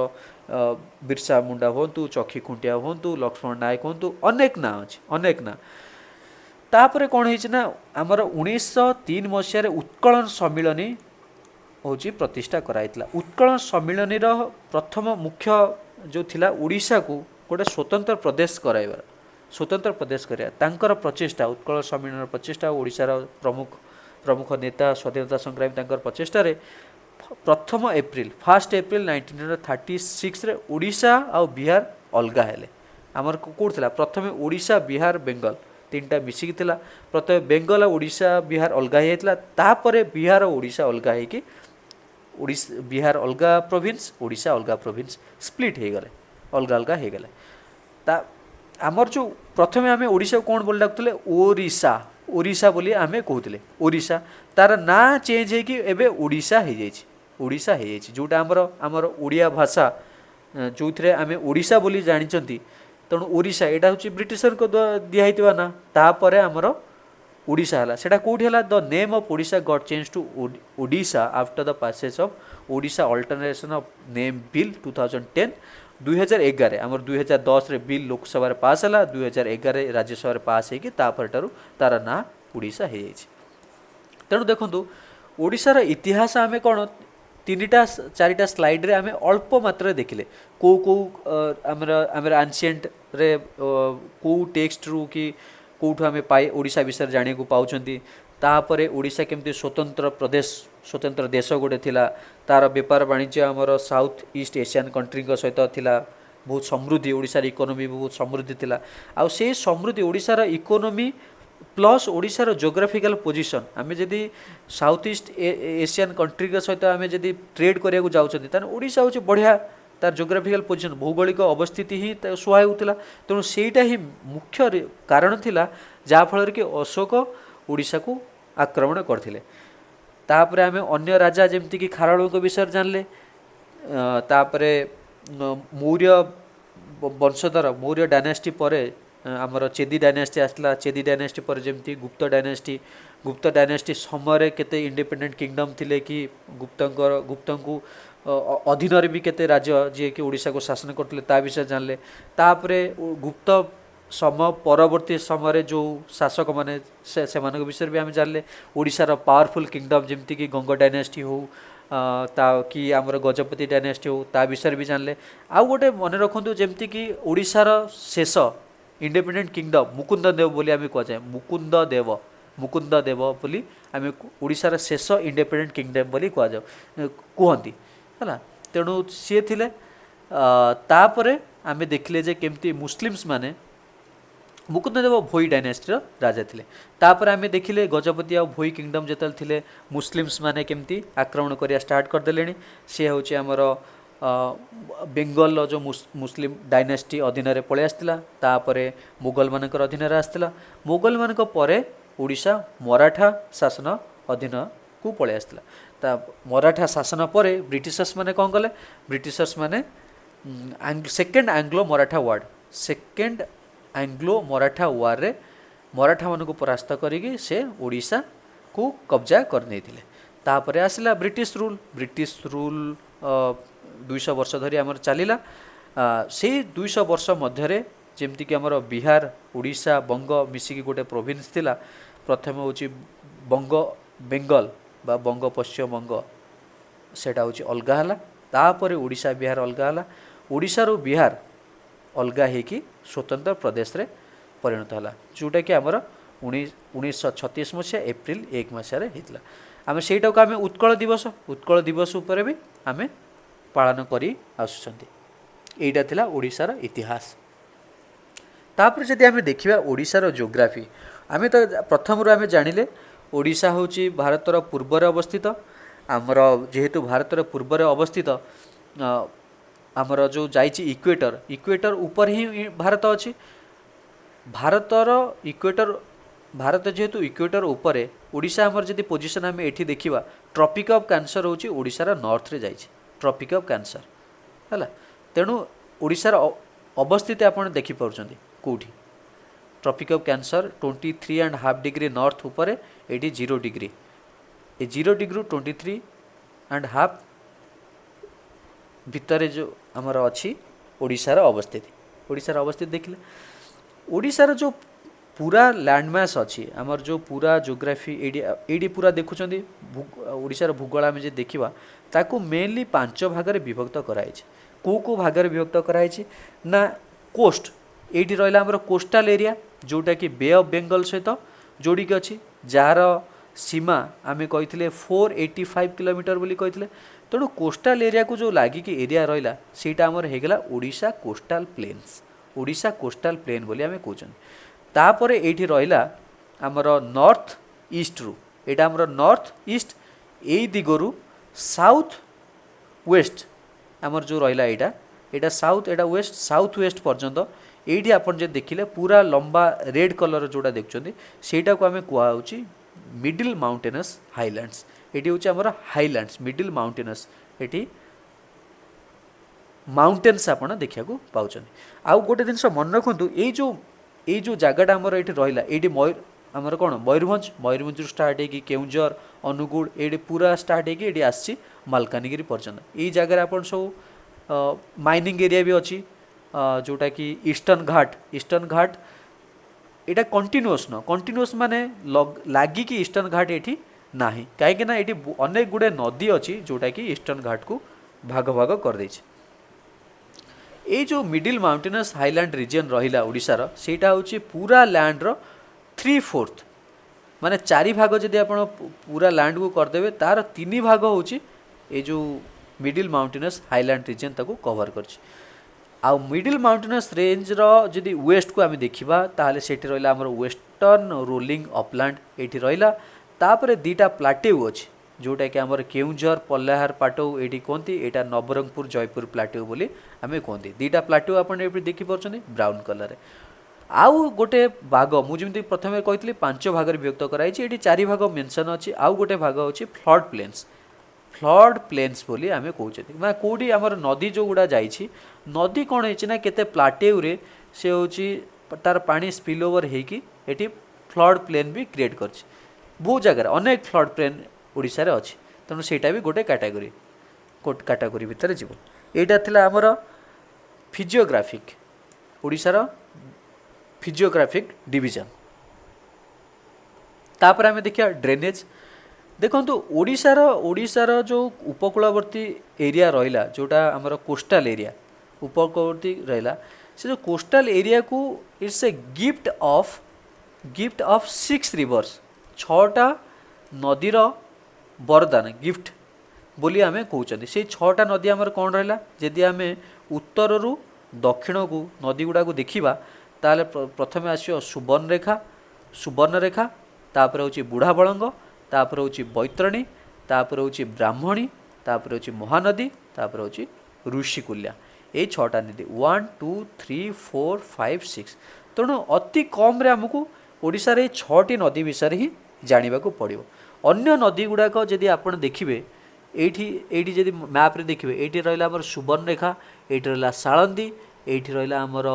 [SPEAKER 1] ବିର୍ସା ମୁଣ୍ଡା ହୁଅନ୍ତୁ, ଚକ୍ଷୀ ଖୁଣ୍ଟିଆ ହୁଅନ୍ତୁ, ଲକ୍ଷ୍ମଣ ନାୟକ ହୁଅନ୍ତୁ, ଅନେକ ନାଁ ଅଛି, ଅନେକ ନାଁ। ତାପରେ କ'ଣ ହେଇଛି ନା ଆମର 1903 ମସିହାରେ ଉତ୍କଳନ ସମ୍ମିଳନୀ ହେଉଛି ପ୍ରତିଷ୍ଠା କରାଯାଇଥିଲା। ଉତ୍କଳନ ସମ୍ମିଳନୀର ପ୍ରଥମ ମୁଖ୍ୟ ଯେଉଁ ଥିଲା ଓଡ଼ିଶାକୁ ଗୋଟେ ସ୍ୱତନ୍ତ୍ର ପ୍ରଦେଶ କରିବା ତାଙ୍କର ପ୍ରଚେଷ୍ଟା, ଉତ୍କଳ ସମ୍ମିଳନୀର ପ୍ରଚେଷ୍ଟା, ଓଡ଼ିଶାର ପ୍ରମୁଖ ନେତା ସ୍ୱାଧୀନତା ସଂଗ୍ରାମୀ ତାଙ୍କର ପ୍ରଚେଷ୍ଟାରେ 1 ଏପ୍ରିଲ 1936ରେ ଓଡ଼ିଶା ଆଉ ବିହାର ଅଲଗା ହେଲେ। ଆମର କେଉଁଠି ଥିଲା ପ୍ରଥମେ ଓଡ଼ିଶା, ବିହାର, ବେଙ୍ଗଲ ତିନିଟା ମିଶିକି ଥିଲା। ପ୍ରଥମେ ବେଙ୍ଗଲ ଆଉ ଓଡ଼ିଶା ବିହାର ଅଲଗା ହେଇଯାଇଥିଲା, ତାପରେ ବିହାର ଆଉ ଓଡ଼ିଶା ଅଲଗା ହେଇକି ବିହାର ଅଲଗା ପ୍ରୋଭିନ୍ସ, ଓଡ଼ିଶା ଅଲଗା ପ୍ରୋଭିନ୍ସ ସ୍ପ୍ଲିଟ୍ ହେଇଗଲେ, ଅଲଗା ଅଲଗା ହେଇଗଲେ। ଆମର ଯେଉଁ ପ୍ରଥମେ ଆମେ ଓଡ଼ିଶାକୁ କ'ଣ ବୋଲି ଡାକୁଥିଲେ, ଓରିଶା ବୋଲି ଆମେ କହୁଥିଲେ। ଓରିଶା ତାର ନାଁ ଚେଞ୍ଜ ହେଇକି ଏବେ ଓଡ଼ିଶା ହେଇଯାଇଛି, ଯେଉଁଟା ଆମର ଓଡ଼ିଆ ଭାଷା ଯେଉଁଥିରେ ଆମେ ଓଡ଼ିଶା ବୋଲି ଜାଣିଛନ୍ତି। ତେଣୁ ଓଡ଼ିଶା ଏଇଟା ହେଉଛି ବ୍ରିଟିଶଙ୍କ ଦିଆହେଇଥିବା ନା, ତାପରେ ଆମର ଓଡ଼ିଶା ହେଲା। ସେଇଟା କେଉଁଠି ହେଲା? The name of Odisha got change to Odisha after the passage of Odisha alteration of name bill 2010। 2011 ଆମର 2010ରେ ବିଲ୍ ଲୋକସଭାରେ ପାସ୍ ହେଲା, 2011 ରାଜ୍ୟସଭାରେ ପାସ୍ ହେଇକି ତାପରଠାରୁ ତାର ନାଁ ଓଡ଼ିଶା ହେଇଯାଇଛି। ତେଣୁ ଦେଖନ୍ତୁ ଓଡ଼ିଶାର ଇତିହାସ ଆମେ କ'ଣ 3-4ଟା ସ୍ଲାଇଡ଼୍ରେ ଆମେ ଅଳ୍ପ ମାତ୍ରାରେ ଦେଖିଲେ। କେଉଁ ଆମର ଆନ୍ସିଏଣ୍ଟରେ କେଉଁ ଟେକ୍ସଟରୁ କି କେଉଁଠୁ ଆମେ ଓଡ଼ିଶା ବିଷୟରେ ଜାଣିବାକୁ ପାଉଛନ୍ତି। ତାପରେ ଓଡ଼ିଶା କେମିତି ସ୍ୱତନ୍ତ୍ର ଦେଶ ଗୋଟେ ଥିଲା, ତାର ବେପାର ବାଣିଜ୍ୟ ଆମର ସାଉଥ୍ ଇଷ୍ଟ ଏସିଆନ୍ କଣ୍ଟ୍ରିଙ୍କ ସହିତ ଥିଲା, ବହୁତ ସମୃଦ୍ଧି, ଓଡ଼ିଶାର ଇକୋନୋମି ବହୁତ ସମୃଦ୍ଧି ଥିଲା। ଆଉ ସେଇ ସମୃଦ୍ଧି ଓଡ଼ିଶାର ଇକୋନୋମି ପ୍ଲସ୍ ଓଡ଼ିଶାର ଜୋଗ୍ରାଫିକାଲ୍ ପୋଜିସନ୍, ଆମେ ଯଦି ସାଉଥ୍ ଇଷ୍ଟ ଏସିଆନ୍ କଣ୍ଟ୍ରିଙ୍କ ସହିତ ଆମେ ଯଦି ଟ୍ରେଡ୍ କରିବାକୁ ଯାଉଛନ୍ତି, ତାହେଲେ ଓଡ଼ିଶା ହେଉଛି ବଢ଼ିଆ, ତାର ଜୋଗ୍ରାଫିକାଲ୍ ପୋଜିସନ୍ ଭୌଗୋଳିକ ଅବସ୍ଥିତି ହିଁ ସହାୟ ହେଉଥିଲା। ତେଣୁ ସେଇଟା ହିଁ ମୁଖ୍ୟ କାରଣ ଥିଲା ଯାହାଫଳରେ କି ଅଶୋକ ଓଡ଼ିଶାକୁ ଆକ୍ରମଣ କରିଥିଲେ। ତାପରେ ଆମେ ଅନ୍ୟ ରାଜା ଯେମିତିକି ଖାରଳୁଙ୍କ ବିଷୟରେ ଜାଣିଲେ। ତାପରେ ମୌର୍ଯ୍ୟ ବଂଶଧର, ମୌର୍ଯ୍ୟ ଡାଇନାଷ୍ଟି ପରେ ଆମର ଚେଦି ଡାଇନାଷ୍ଟି ଆସିଥିଲା। ଚେଦି ଡାଇନାଷ୍ଟି ପରେ ଯେମିତି ଗୁପ୍ତ ଡାଇନାଷ୍ଟି ସମୟରେ କେତେ ଇଣ୍ଡିପେଣ୍ଡେଣ୍ଟ କିଙ୍ଗଡମ୍ ଥିଲେ କି ଗୁପ୍ତଙ୍କୁ ଅଧୀନରେ ବି କେତେ ରାଜ୍ୟ ଯିଏକି ଓଡ଼ିଶାକୁ ଶାସନ କରୁଥିଲେ ତା ବିଷୟରେ ଜାଣିଲେ। ତାପରେ ଗୁପ୍ତ ପରବର୍ତ୍ତୀ ସମୟରେ ଯେଉଁ ଶାସକମାନେ ସେମାନଙ୍କ ବିଷୟରେ ବି ଆମେ ଜାଣିଲେ। ଓଡ଼ିଶାର ପାୱାରଫୁଲ୍ କିଙ୍ଗଡମ୍ ଯେମିତିକି ଗଙ୍ଗ ଡାଇନାଷ୍ଟି ହେଉ, ता कि आमर गजपति डायनेस्टी हो ता विषय भी जानले। आउ गोटे मन रखु जमती कि ओडिशार शेष इंडिपेंडेंट किंगडम मुकुंद देव बोली आम कहुए मुकुंद देव बोली आम ओडिशार शेष इंडिपेंडेंट किंगडम बोली कहती है। तेणु सी थे तापरे आम देखिले जे केमती मुस्लिम्स माने मुकुंददेव भोई डायनेस्टी राजा थे। तापर आम देखिले गजपति आ भोई किंगडम जो थे मुस्लिम्स माने केमती आक्रमण करिया स्टार्ट करदेले। सी हूँ आमर बेंगल जो मुस्लिम डायनेस्टी अधीन रे पलि आसला। तापरे मुगल मानकर अधीन आसला। मुगल मानक परे ओडिशा मराठा शासन अधीन को पलि आसला। ता मराठा शासन परे ब्रिटिशर्स माने कौन कले ब्रिटिशर्स माने second Anglo Maratha war second Anglo Maratha war रे मराठा मान को परास्त करिकी से ओडिशा को कब्जा कर नेथिले। तापरे आसला ब्रिटिश रूल 200 वर्ष धरी आमर चलिला। से 200 वर्ष मध्य जेमती कि आमर बिहार ओडिशा बंग मिसिकी गोटे प्रोविंस थिला। प्रथम होची बंग बेंगल बा बंग पश्चिम बंग सेटा होची अलगा हला। तापरे ओडिशा बिहार अलगा हला। ओडिशा रो बिहार अलगा हेकी स्वतंत्र प्रदेश रे परिणत हला जोटा कि आमर 1936 मसीहा एप्रिल 1 मसीह होता। आम से आम उत्कल दिवस उपर भी आम पालन करी आसुचंती। एटा थिला ओडिशार इतिहास। तापर जदि आम देखिबा ओडिशार जियोग्राफी आम तो प्रथम आम जानिले ओडिशा होची भारतर पूर्वर अवस्थित। आमर जेहेतु भारतर पूर्वर अवस्थित आमर जो जाइछि इक्वेटर ऊपर ही भारत अच्छी। भारतर इक्वेटर भारत जेहेतु इक्वेटर उपरे ओडिशा आमर जदि पोजिशन आम एठी देखिबा ट्रॉपिक ऑफ कैंसर होची ओडिशार नॉर्थ रे जाइछि ट्रॉपिक ऑफ कैंसर है। तेणु ओडिशार अवस्थित आपण देखि पाउछंती कोठी tropic of cancer 23.5 degree north उपरे एठी 0 डिग्री 0 डिग्री 23.5 भितर जो आमर अच्छी ओडिशार अवस्थित देखिले ओडिशार जो पूरा लैंडमास अच्छी आमर जो पूरा जियोग्राफी एडी पूरा देखुं ओडिशार भूगोल आम जो देखा ताकू मेनली 5 भाग में विभक्त कराई। को भाग में विभक्त कराई ना कोस्ट एटी रहा आमर कोस्टाल एरिया जोटा कि बे ऑफ बेंगल सहित जोड़िकी अच्छी जार सीमा आम कही 485 किलोमीटर बोली कही। तेणु कोस्टाल एरिया को जो लागिकी एरिया रहा सीटा आमर होगला ओडिशा कोस्टाल प्लेन बोली आम कहते। तापर एठी रहा आमर नॉर्थ ईस्ट रु एटा आमर नॉर्थ ईस्ट ए दिगरु साउथ वेस्ट आमर जो रहा एटा साउथ वेस्ट पर्यंत एठी आपन जे देखिले पूरा लंबा रेड कलर जोड़ा देखुछंती सेटा को आमे कुआउची मिडिल माउंटेनस हाईलैंड्स। एटी होची आमर highlands middle mountainous eighty mountains आपण देखा पाउछन। आउ गोटे जिनस मन रखु ये जो जगटा आमर ये रहा ये आमर कौन मयूरभंज स्टार्ट होगी केउंझर अनुगुड़ ये पूरा स्टार्ट होगी ये आसी मालकानगिरी पर्यंत। ये जगह आप सब माइनिंग एरिया भी अच्छी जोटा कि ईस्टर्न घाट यहाँ कंटिन्यूअस माने लगिकी ईस्टर्न घाट ये ना कहीं ये अनेक गुड़े नदी अच्छी जोटा कि ईस्टर्न घाट को भाग भाग कर देछि। ये जो मिडिल माउंटेनस हाईलैंड रीजन रहा ओडिशार सेटा होची पूरा लैंड रो 3/4 माने 4 भाग जदि आप पूरा लैंड को करदेवे तार 3 भाग होची ये जो मिडिल माउंटेनस हाईलैंड रीजन ताको कवर करछि। आ मिडिल माउंटेनस रेंज रो जदि वेस्ट को आम देखा ताहले सेठी रहिला हमर वेस्टर्न रोलिंग अपलैंड एठी रहिला। तापरे दीटा प्लाटेउ अछि जोटा कि आमर केउंझर पल्लाहार पाटो ये कहती यहाँ नवरंगपुर जयपुर प्लाटेउ बोली आम कहती। दीटा प्लाटेउ आप देखिपुर ब्राउन कलर। आउ गोटे भाग मुझे प्रथम कही 5 भाग में विभक्त कराई ये 4 भाग मेंशन अच्छी। आउ गोटे भाग अच्छी फ्लड प्लेन्स बोली आम कहते मैं कौटी आमर नदी जो गुड़ा जाइए नदी कौन है केते प्लाटेउ रे से होची तार पानी स्पिल ओवर होगी ये फ्लड प्लेन भी क्रिएट कर बहुत जगह अनेक फ्लड प्लेन ओडिशा रे अच्छी। तेणु सेटा भी गोटे कैटेगोरी भितर जीव। एटा थिला आमर फिजियोग्राफिक ओडिशार फिजियोग्राफिक डिवीजन। तापर आम देखिया देखନ୍ତୁ ଓଡ଼ିଶାର ଯେଉଁ ଉପକୂଳବର୍ତ୍ତୀ ଏରିଆ ରହିଲା ଯେଉଁଟା ଆମର କୋଷ୍ଟାଲ ଏରିଆ ଉପକୂଳବର୍ତ୍ତୀ ରହିଲା ସେ ଯେଉଁ କୋଷ୍ଟାଲ ଏରିଆକୁ it's a gift of 6 rivers 6टा नदीर वरदान गिफ्ट बोली आमे कहते से 6टा नदी आमर कौन रहा जदि आम उत्तर रु दक्षिण को नदी गुड़ा को देखा ताले प्रथम आसो सुवर्णरेखा तापर हूँ बुढ़ा बलंग तापर हूँ बैतरणी तापर हूँ ब्राह्मणी तापर हूँ महानदी तापर हूँ ऋषिकुल्या ये 6टा नदी 1 2 3 4 5 6 तेणु अति कम आमको ओडिशार ये 6टी नदी विषय ही जानवा पड़ो अन्य नदी गुड़ाक जदि आप देखिए एठी जदि मैप रे देखिए ये रहा आमर सुवर्णरेखा ये रहा साळंदी ये रहा आमर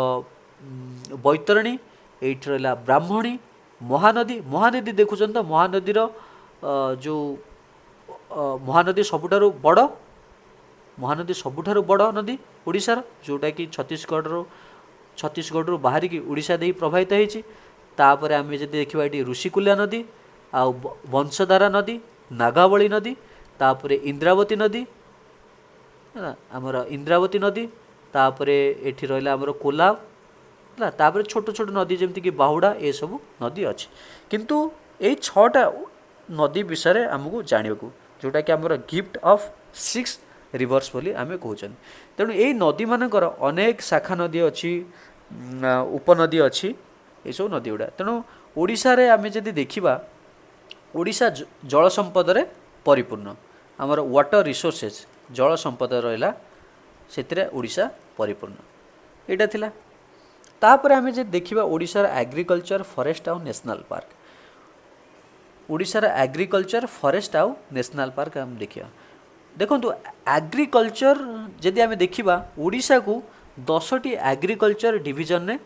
[SPEAKER 1] बैतरणी ये रहा ब्राह्मणी महानदी देखुं तो महानदीर जो महानदी सबुठारु बड़ नदी ओडिशार जोटा कि छत्तीसगढ़ बाहर की ओडिशा दे प्रभावित होती तापर आम जब देखा ये ऋषिकुल्या नदी आउ वंशधारा नदी नागावली नदी तापर इंद्रावती नदी है आमर इंद्रावती नदी तापर एठी रहा आमर कोलाब है तापर छोट छोट नदी जमती कि बाहुड़ा ये सब नदी अच्छी किंतु ये 6टा नदी विषय आमको जानवा जोटा कि आमर गिफ्ट ऑफ 6 रिवर्स बोली आम कहते तेणु यही नदी मानकर अनेक शाखा नदी अच्छी उपनदी अच्छी ये सब नदी गुड़ा तेणु ओडिशा रे आमे जदि देखिबा ओडिशा जल संपद रे परिपूर्ण आमर वाटर रिसोर्सेस जल संपद रहिला सेतिरे ओडिशा परिपूर्ण एटा थिला तापर आमे जे देखिबा ओडिशार एग्रीकल्चर फॉरेस्ट आउ नेशनल पार्क ओडिशार एग्रीकल्चर फॉरेस्ट आउ नेशनल पार्क आम देखिबा देखंतु एग्रीकल्चर जदि आमे देखिबा ओडिशा को 10टी एग्रीकल्चर डिवीजन ने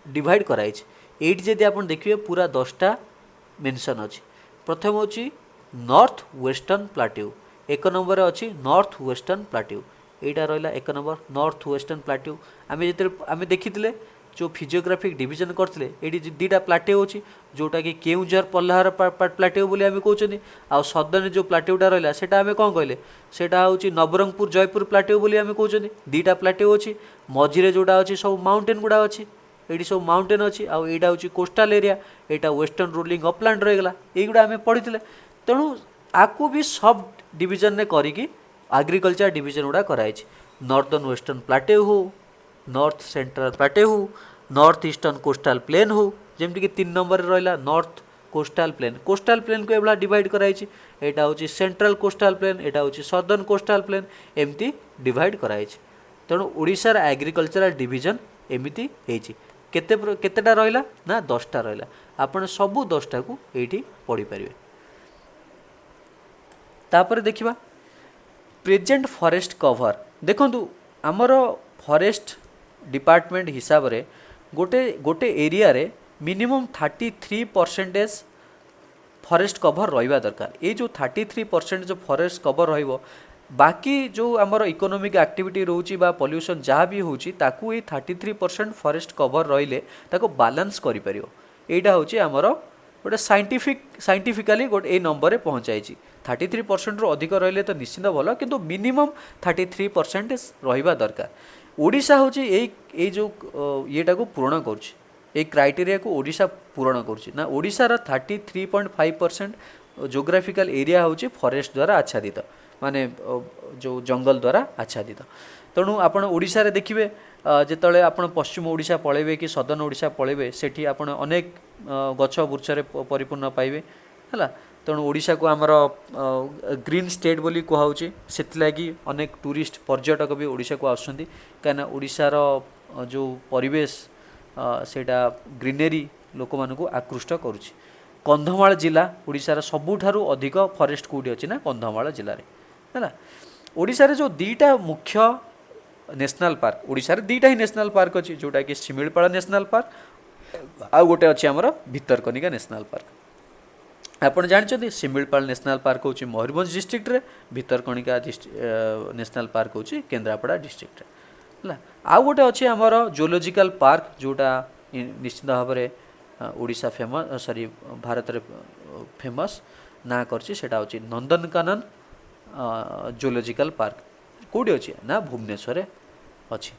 [SPEAKER 1] डिवाइड कराई एट जदि आप देखिए पूरा 10टा मेंशन अच्छी प्रथम अच्छी नॉर्थ वेस्टर्न प्लाट्यू एक नंबर अच्छी नॉर्थ वेस्टर्न प्लाट्यू यहाँ रहा एक नंबर नॉर्थ वेस्टर्न प्लाट्यू आम देखी जो फिजियोग्राफिक डिवीजन करते ये 2टा प्लाट्यू अच्छी जोटा कि केउंझर पल्लहार प्लाट्यू बोली आम कहते आ सदर्न जो प्लाट्यूटा रहा से आम कौन कहले सेटा हूँ नवरंगपुर जयपुर प्लाट्यू बोली आम कहते 2टा प्लाट्यू अच्छी मझीरे जोटा अच्छी सब माउंटेन गुड़ा अच्छी ये सब माउंटेन अच्छी आईटा हूँ कोस्टाल एरिया यहाँ वेस्टर्न रोलिंग अपलैंड रहीगला युवा आम पढ़ी तेणु आपको भी सब डिवीजन ने करिकी एग्रीकल्चर डिवीजन गुड़ा कराई नॉर्दर्न वेस्टर्न प्लाट्यू हो नॉर्थ सेंट्रल प्लाट्यू हो नॉर्थ ईस्टर्न कोस्टाल प्लेन हो जमती कि 3 नंबर रहा नॉर्थ कोस्टाल प्लेन को एभला डिवाइड कराई यहाँ हूँ सेंट्रल कोस्टाल प्लेन यहाँ हूँ सदर्न कोस्टाल प्लेन एमती डिवाइड कराई तेणु ओडिशार एग्रीकल्चरल डिवीजन एमती होती केतेटा रहा ना 10टा रहा आपन सबू 10टा को ये पढ़ी पारे तापर देखिबा प्रेजेंट फॉरेस्ट कवर देखंतु आमर फॉरेस्ट डिपार्टमेंट हिसाब रे गोटे एरिया रे मिनिमम 33% फॉरेस्ट कवर रहिबा दरकार ये जो 33% जो फॉरेस्ट कवर रहिबो बाकी जो आमर इकोनॉमिक एक्टिविटी रोची बा पॉल्यूशन जहाँ भी होची ताकू ये 33% फॉरेस्ट कवर रहिले ताको बैलेंस करि परियो एटा होची आमर गोटे साइंटिफिकली गोटे ए नंबर रे पहुँचाई 33% रु अधिक रहिले तो निश्चित भल किंतु मिनिमम 33% रहिबा दरकार ओडिशा होची ए जो येटा को पूर्ण करूची ए क्राइटेरिया को ओडिशा पूर्ण करूची ना ओडिशा रा 33.5% जोग्राफिकल एरिया होची फॉरेस्ट द्वारा आच्छादित माने जो जंगल द्वारा आच्छादित तेणु आपण ओडिशा रे देखिबे जेतले आपण पश्चिम ओडिशा पळेबे कि सदर्न ओडिशा पळेबे सेठी आपण अनेक गछ वृक्ष रे परिपूर्ण पाइबे हला तेणु ओडिशा को आमर ग्रीन स्टेट बोली कहुची सेथिलागी अनेक टूरिस्ट पर्यटक भी ओडिशा को आसुछंती काना ओडिशार जो परिवेश सेटा ग्रीनरी लोक मानकु आकृष्ट करूची कंधमाल जिला ओडिशार सबुठारु अधिक फॉरेस्ट कोडी अछि ना कंधमाल जिल्ला रे है ओडिशा रे जो 2टा मुख्य नेशनल पार्क ओडिशा रे 2टा ही नेशनल पार्क अछि जोटा कि शिमिलपाल नेशनल पार्क आ गोटे अछि हमर भितरकनिका नेशनल पार्क आपन जानछथि शिमिलपाल नेशनल पार्क होछि मयूरभंज डिस्ट्रिक्ट रे भितरकनिका नेशनल पार्क होछि केन्द्रापड़ा डिस्ट्रिक्ट रे हला आ गोटे अछि हमर जूलॉजिकल पार्क जोटा निश्चित भाव में ओडिशा फेमस सॉरी भारत रे फेमस ନା କରିଛି ସେଟା ହେଉଛି ନନ୍ଦନକାନନ ଜୁଲୋଜିକାଲ ପାର୍କ। କେଉଁଠି ଅଛି ନା ଭୁବନେଶ୍ୱରରେ ଅଛି।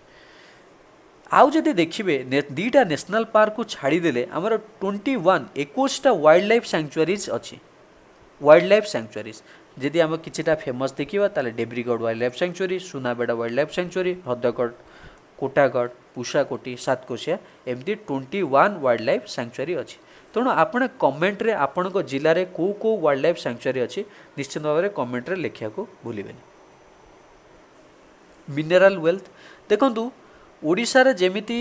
[SPEAKER 1] ଆଉ ଯଦି ଦେଖିବେ ଦୁଇଟା ନ୍ୟାସନାଲ ପାର୍କକୁ ଛାଡ଼ିଦେଲେ ଆମର 21ଟା ୱାଇଲ୍ଡ ଲାଇଫ୍ ସାଙ୍କ୍ଚୁଆରିଜ୍ ଅଛି। ୱାଇଲ୍ଡ ଲାଇଫ୍ ସାଙ୍କ୍ଚୁଆରିଜ୍ ଯଦି ଆମେ କିଛିଟା ଫେମସ୍ ଦେଖିବା ତାହେଲେ Debrigarh wildlife sanctuary, Sunabeda wildlife sanctuary, Hadagarh, Kotagarh, Pushakoti, Satkosia, ଏମିତି 21 ୱାଇଲ୍ଡ ଲାଇଫ୍ ସାଙ୍କ୍ଚୁଆରି ଅଛି। ତେଣୁ ଆପଣ କମେଣ୍ଟରେ ଆପଣଙ୍କ ଜିଲ୍ଲାରେ କେଉଁ କେଉଁ ୱାଇଲ୍ଡ ଲାଇଫ୍ ସାଙ୍କ୍ଚୁଆରି ଅଛି ନିଶ୍ଚିତ ଭାବରେ କମେଣ୍ଟରେ ଲେଖିବାକୁ ଭୁଲିବେନି। ମିନେରାଲ ୱେଲ୍ଥ ଦେଖନ୍ତୁ, ଓଡ଼ିଶାରେ ଯେମିତି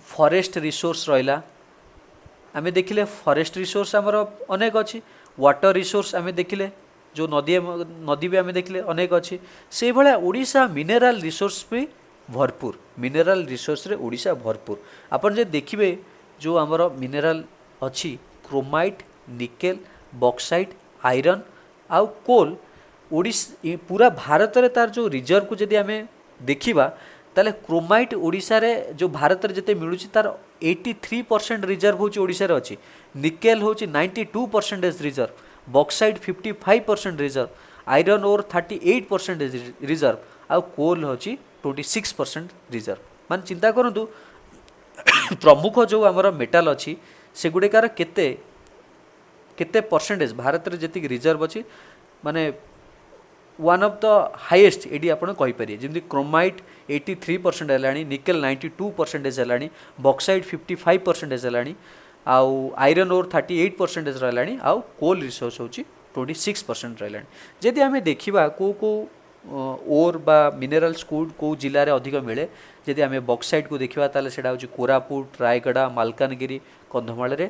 [SPEAKER 1] ଫରେଷ୍ଟ ରିସୋର୍ସ ରହିଲା, ଆମେ ଦେଖିଲେ ଫରେଷ୍ଟ ରିସୋର୍ସ ଆମର ଅନେକ ଅଛି। ୱାଟର ରିସୋର୍ସ ଆମେ ଦେଖିଲେ, ଯେଉଁ ନଦୀ ବି ଆମେ ଦେଖିଲେ ଅନେକ ଅଛି। ସେଇଭଳିଆ ଓଡ଼ିଶା ମିନେରାଲ ରିସୋର୍ସ ବି ଭରପୁର। ମିନେରାଲ ରିସୋର୍ସରେ ଓଡ଼ିଶା ଭରପୁର। ଆପଣ ଯଦି ଦେଖିବେ ଯେଉଁ ଆମର ମିନେରାଲ ଅଛି କ୍ରୋମାଇଟ୍, ନିକେଲ, ବକ୍ସାଇଟ୍, ଆଇରନ୍ ଆଉ କୋଲ୍, ପୁରା ଭାରତରେ ତାର ଯେଉଁ ରିଜର୍ଭକୁ ଯଦି ଆମେ ଦେଖିବା ତାହେଲେ କ୍ରୋମାଇଟ୍ ଓଡ଼ିଶାରେ ଯେଉଁ ଭାରତରେ ଯେତେ ମିଳୁଛି ତାର 83% ରିଜର୍ଭ ହେଉଛି ଓଡ଼ିଶାରେ ଅଛି। ନିକେଲ ହେଉଛି 92% reserve, bauxite 55% reserve, iron ore 38% reserve ଆଉ କୋଲ୍ ହେଉଛି 26% ରିଜର୍ଭ। ମାନେ ଚିନ୍ତା କରନ୍ତୁ ପ୍ରମୁଖ ଯେଉଁ ଆମର ମେଟାଲ ଅଛି ସେଗୁଡ଼ିକାର କେତେ କେତେ ପରସେଣ୍ଟେଜ ଭାରତରେ ଯେତିକି ରିଜର୍ଭ ଅଛି, ମାନେ one of the highest eighty आप कहींपारे। जमी क्रोमाइट 83% है, निकेल 92% है, बक्साइट 55% है, आउ आयरन ओर 38% रहा, आउ कोल रिसोर्स हूँ 26% रहा। जदि आम देखा कौ कौ ओर बा मिनेराल्स कौ जिले में अधिक मिले, जदि आम बक्साइट को देखा ताले सेटा हूँ कोरापुट, रायगड़ा, मालकानगिरी, कंधमाल।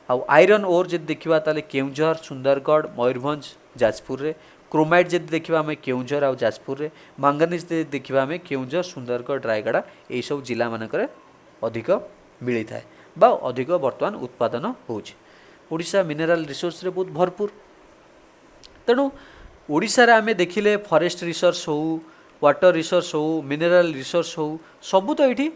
[SPEAKER 1] आउ आयरन ओर जब देखा ताले केउंझर, सुंदरगढ़, मयूरभंज, जाजपुर रे। क्रोमाइट जब देखा आम केउंझर आउ जाजपुर रे। मांगानिज देखा आम केउंझर, सुंदरगढ़, रायगड़ा यही सब जिला मानक अधिक मिली थाए बा अधिक बर्तमान उत्पादन होड़ा। मिनेराल रिसोर्स रे बहुत भरपूर। तेणु ओडिशा रे आम देखिले फॉरेस्ट रिसोर्स हो, वाटर रिसोर्स हो, मिनेराल रिसोर्स हो, सबू तो ये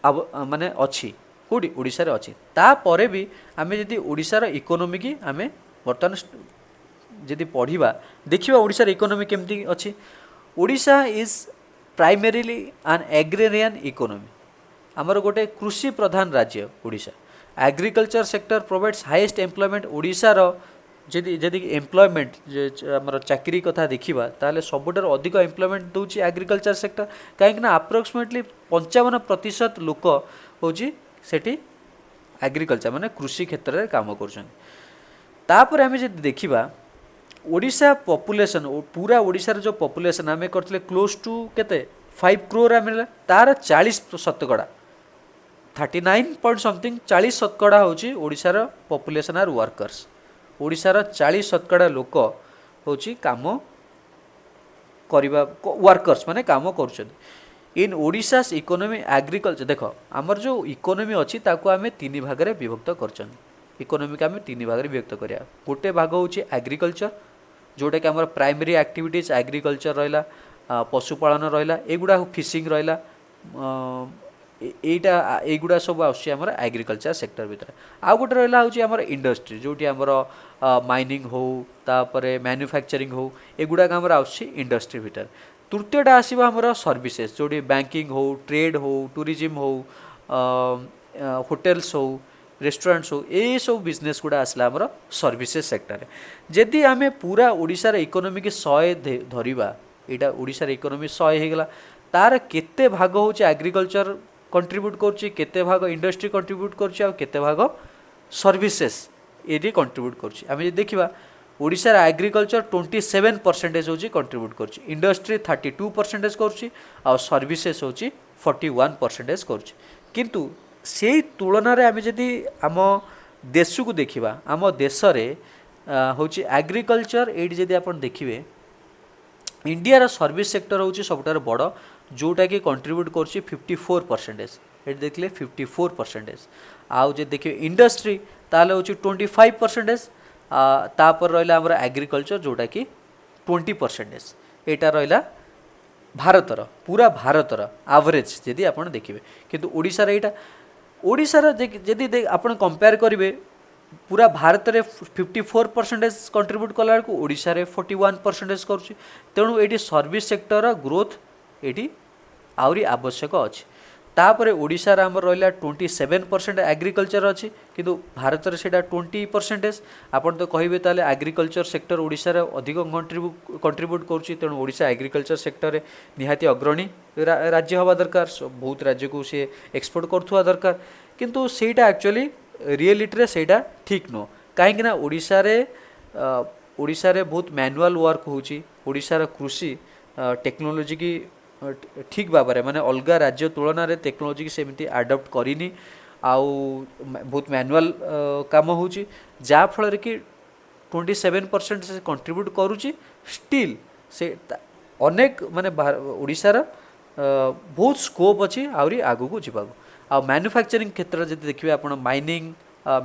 [SPEAKER 1] माने अच्छी कौटी ओडिशा रे अच्छी। तापर भी आम जदि ओडिशार इकोनोमी की आम बर्तमान जदि पढ़ा देखा ओडिशार इकोनोमी केमती अच्छी। Odisha is primarily an agrarian economy. आमर गोटे कृषि प्रधान राज्य Odisha. Agriculture sector provides highest employment. ओडिशार जदि जदि एम्प्लॉयमेंट आमर चाकरी कथा देखा ताले सबुठार अधिक एम्प्लॉयमेंट दूसरी एग्रीकल्चर सेक्टर, कहीं अप्रोक्सीमेटली 55% लोक हूँ सेठी एग्रीकल्चर माने कृषि क्षेत्र में काम कर। आम जब देखा ओडिशा पॉपुलेशन, पूरा ओडिशार जो पॉपुलेशन आम करते क्लोज टू केते 5 करोड़ आम तार 40% 39 पॉइंट समथिंग 40% हूँ ओडिशार पॉपुलेशन आर वर्कर्स। ओडिशार 40% लोक हूँ काम करवा वर्कर्स माने काम कर। इन ओडिशास इकोनॉमी एग्रीकल्चर देख आमर जो इकोनॉमी अच्छी ताको आम 3 भाग में विभक्त कर। इकोनॉमी को आम 3 भाग में विभक्त करा। गोटे भाग हूँ एग्रीकल्चर जोटा कि आमर प्राइमरी एक्टिविटीज एग्रीकल्चर रहा, पशुपालन रहा, एगुड़ा फिशिंग रहा, एगुड़ा सब आम एग्रीकल्चर सेक्टर भितर। आउ गोटे रहा हूँ आमर इंडस्ट्री जोटी आमर माइनिंग हो, तापर मैन्युफैक्चरिंग हो, एगुड़ा आमर इंडस्ट्री भितर। तृतीयटा आसवा आमर सर्विसेज जोटी बैंकिंग हो, ट्रेड हो, टूरिज्म हो, होटेल्स हो, रेस्टोरेंट्स हो, ये सब बिजनेस गुड़ा आसला आमर सर्विसेज सेक्टर। जदि आम पूरा ओडिशार इकोनॉमी की 100 धरिबा, एटा ओडिशार इकोनॉमी 100 होगला, तार केते भाग हूँ एग्रीकल्चर कंट्रीब्यूट करुच्ची, केते भाग इंडस्ट्री कंट्रीब्यूट करुच्ची, और केते भाग सर्विसेज ये कंट्रीब्यूट करुच्ची। आम देखा ओडिशार एग्रीकल्चर 27% हूँ कंट्रीब्यूट करुच्ची, इंडस्ट्री 32% करुच्ची, और सर्विसेज हूँ 41% करुच्ची। किंतु से तुलन में आम जदि आम देश को देखा, आम देश हूँ एग्रीकल्चर ये जदि आप देखिए इंडियार सर्विस सेक्टर हूँ सबुठार बड़, जोटा कि कंट्रीब्यूट कर 54%। ये देखिए 54%। आउ जे देखिए इंडस्ट्री ताले हूँ 25%। तापर रहा आमर एग्रीकल्चर जोटा कि 20%। एटा रहा भारतर, पूरा भारतर एवरेज जदि आप देखिए। किंतु ओडिशार एटा ओडिशार जदि आप कंपेयर करेंगे पूरा भारत में 54% कंट्रीब्यूट कला ओडिशा रे 41% करुँच तेणु ये सर्विस सेक्टर ग्रोथ ये आहरी आवश्यक अच्छी तापर ओडिशा रे आमर रहा 27% एग्रीकल्चर अच्छी किंतु भारत में सेटा 20%। आपन तो कहिबे ताले एग्रीकल्चर सेक्टर ओडिशा रे अधिक कंट्रीब्यूट करुँच तेणु ओडिशा एग्रीकल्चर सेक्टर में निहाती अग्रणी राज्य हवा दरकार बहुत राज्य को सी एक्सपोर्ट करुवा दरकार किंतु सेटा एक्चुअली रियलिटी रे सेटा ठीक नो कहीं ओडिशा रे ओडिशा रे बहुत मैनुअल वर्क होची ओडिशा रे कृषि टेक्नोलोजी की ठीक भाव में माने अलग राज्य तुलन में टेक्नोलोजी की सेमती आडप्ट करनी आउ बहुत मैनुअल काम होची जा फल कि 27% से कंट्रीब्यूट करुँची स्टिल से अनेक माने ओडिशार बहुत स्कोप अच्छी आहरी आगू को जीवा आ मैन्युफैक्चरिंग क्षेत्र जब देखिए आप माइनिंग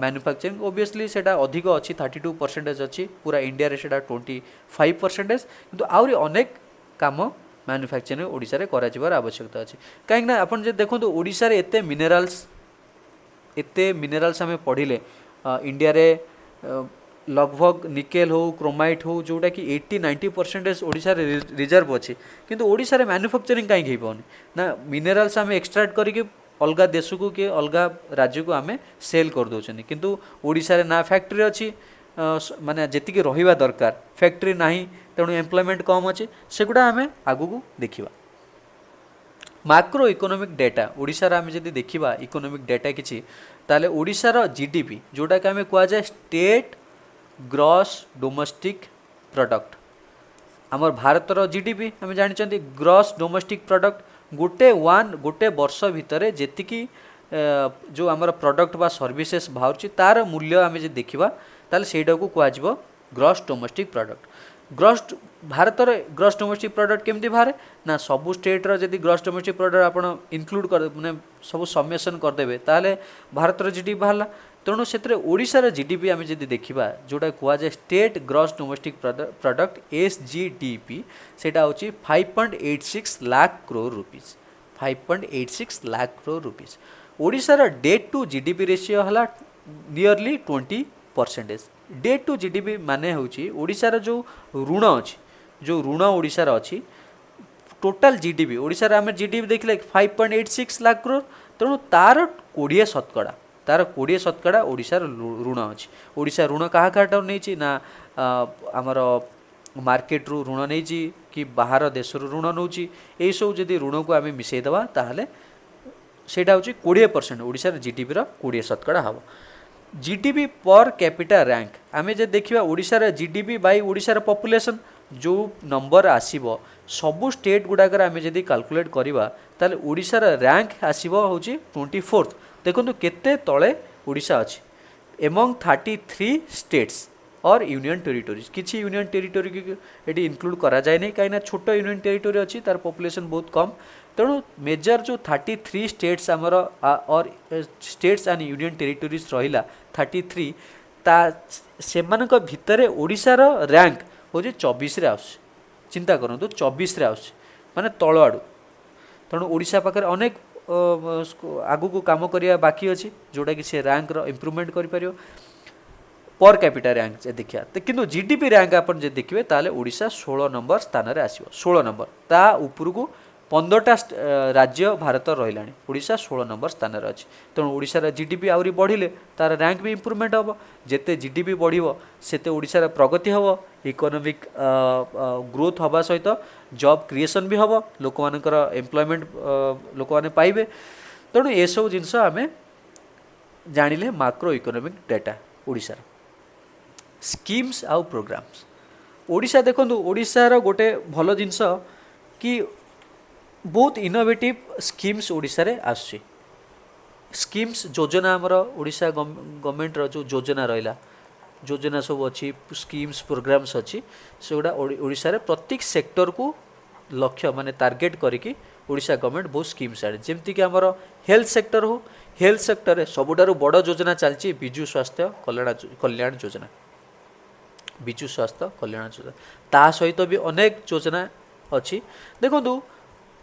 [SPEAKER 1] मैन्युफैक्चरिंग ओबियसली सेटा अधिक अच्छी 32% अच्छी पूरा इंडिया रे सेटा 25% किंतु आहरी अनेक काम मैन्युफैक्चरिंग ओडिशा रे करा जिबार आवश्यकता अच्छी कहीं आपन जे देखो ओडिशा रे एते मिनरल्स आम पढ़िले इंडिया रे लगभग निकेल हो क्रोमाइट हो जोटा कि 80-90% ओडिशा रे रिजर्व अच्छी किंतु ओडिशा रे मैन्युफैक्चरिंग कहीं हो पानी ना मिनरल्स आम एक्सट्रैक्ट करके अलग देश को कि अलग राज्य को आम सेल कर दौरान किंतु ओडिशा रे ना फैक्ट्री अच्छी माने जेतिकी रहिबा दरकार फैक्ट्री नाही तेणु एम्प्लॉयमेंट कम अच्छे सेगुड़ा आम आगू को देखा माक्रो इकोनॉमिक डेटा ओडिशा रे आम जदि देखिबा इकोनॉमिक डेटा किछि ताले ओडिशार जीडीपी जोटा कि आम कहुए स्टेट ग्रॉस डोमेस्टिक प्रोडक्ट आमर भारतर जीडीपी आम जानते ग्रॉस डोमेस्टिक प्रोडक्ट गोटे वर्ष भितर जेतिकी जो आमर प्रोडक्ट बा सर्विसेस बाहर तार मूल्य आम जे देखिबा ताले सेटा को कहुआ gross domestic product gross Bharat रे ग्रॉस डोमेस्टिक प्रोडक्ट केमती बाहर ना सबू स्टेट रो जदि ग्रॉस डोमेस्टिक प्रोडक्ट आपण इनक्लूड कर माने सब समेसन करदेबे ताले भारत रो जीडीपी बाहरला तेणु से ओडिशार जीडीपी आम जदि देखिबा जोटा कहुए state gross domestic product SGDP सेटा होची 5.86 लाख करोड़ रुपीज 5.86 लाख करोड़ रुपीज ओडिशार डेट टू जीडीपी रेशियो हला नियरली 20%। डेट टू जीडीपी माने होची ओडिशार जो ऋण अच्छी जो ऋण ओडिशार अच्छी टोटाल जीडीपी ओडिशार आम जीडीपी देखले 5.86 लाख करोड़ तेणु तार 20% ओडिशार ऋण अच्छी ओडिशा ऋण क्या क्या नहीं ना आमर मार्केट रू ऋण नहीं कि बाहर देश ऋण नौ यही सब जदि ऋण को आम मिसेदेवा ताहले सेटा होची 20% ओडिशार जीडीपी रो 20% हम जीडीपी पर कैपिटा रैंक आम जे देखा ओडिशार जीडीपी बाई ओडिशार पॉपुलेशन जो नंबर आसीबो सबू स्टेट गुड़ाकर आम जदि कैलकुलेट करवा ताले ओडिशार रैंक आसीबो होची 24th देखो केते तले ओडिशा अच्छी एमंग 33 स्टेट्स और यूनियन टेरिटोरीज किसी यूनियन टेरिटोरी की इनक्लूड करा जाए नहीं कहीं छोट यूनियन टेरिटोरी अच्छी तार पॉपुलेशन बहुत कम तेणु मेजर जो 33 स्टेट्स आमर और स्टेट्स एंड यूनियन टेरिटोरीज रहिला 33 ता सेमानक भितरे ओडिशार रैंक हो 24 रे आउस चिंता करंतु 24 रे आउस माने तळ आडू तेणु ओडिशा पाखरे अनेक आगु को काम करिया बाकी अच्छी जोटा कि से रैंक रो इम्प्रूवमेंट करि परियो पर कैपिटा रैंक जे देखिया किंतु जीडीपी रैंक आपन जे देखिबे ताले ओडिशा 16 नंबर स्थान रे आसीबो 16 नंबर ता ऊपर को 15टा राज्य भारत रहिलानी ओडिशा 16 नंबर स्थान रे अछि तेणु ओडिशार जीडीपी आउरी बढ़िले तार रैंक भी इम्प्रूवमेंट हम जेते जीडीपी बढ़िबो सेते ओडिशार प्रगति हम इकोनॉमिक ग्रोथ हवा सहित जॉब क्रिएशन भी हम लोक मानकर एम्प्लॉयमेंट लोक माने पाइबे तेणु ए सब जिनस आमे जानिले माक्रो इकोनॉमिक डाटा ओडिशार स्कीम्स आउ प्रोग्राम्स ओडिशा देखंतु ओडिशार गोटे भल जिनस कि बहुत इनोवेटिव स्कीम्स ओडिशा रे आसछि स्कीम्स योजना आमर ओडिशा गवर्नमेंट रो जो योजना रहिला योजना सब अच्छी स्कीम्स प्रोग्राम्स अच्छी सेगुड़ा ओडिशा रे प्रत्येक सेक्टर को लक्ष्य माने टार्गेट करिकी ओडिशा गवर्नमेंट बहुत स्कीम्स आने जेमती कि आमर हेल्थ सेक्टर हो हेल्थ सेक्टर सबुठारु बड़ योजना चलती विजु स्वास्थ्य कल्याण योजना विजु स्वास्थ्य कल्याण योजना ता सहित भी अनेक योजना अच्छी देखो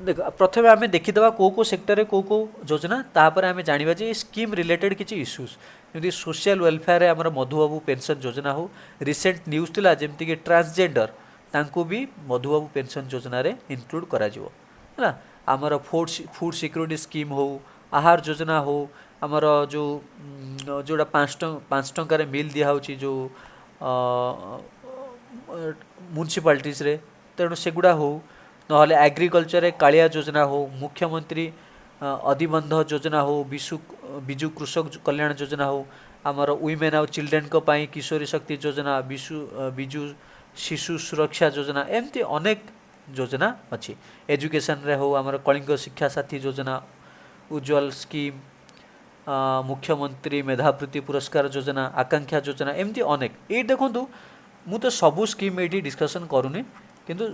[SPEAKER 1] देख प्रथम आम देखीदे कौ सेक्टर कौ योजना तापर आम जाना जे स्कीम रिलेटेड किसी इश्यूज जमी सोशल वेलफेयर आमर मधुबाबू पेंशन योजना हो रिसेंट न्यूज थिला जमती कि ट्रांसजेंडर तांको भी मधुबाबू पेंशन योजना रे इंक्लूड करा जिवो है आमर फूड सिक्योरिटी स्कीम हो आहार योजना हो आमर जो जोड़ा 5 टंकार मिल दिया होची जो म्युनिसिपालिटीज रे तेणु सेगुड़ा हो नहले एग्रीकल्चर कालिया योजना हो मुख्यमंत्री अधिबंध योजना हो बिजु कृषक कल्याण योजना हो आमर वुमेन आउ चिल्ड्रेन को पाई किशोरी शक्ति योजना बिजु शिशु सुरक्षा योजना एमती अनेक योजना अच्छी एजुकेशन रे हो आमर कलिंग शिक्षा साथी योजना उज्ज्वल स्कीम मुख्यमंत्री मेधावृत्ति पुरस्कार योजना आकांक्षा योजना एमती अनेक ये देखु मु तो सबू स्कीम ये डिस्कसन करूनी किंतु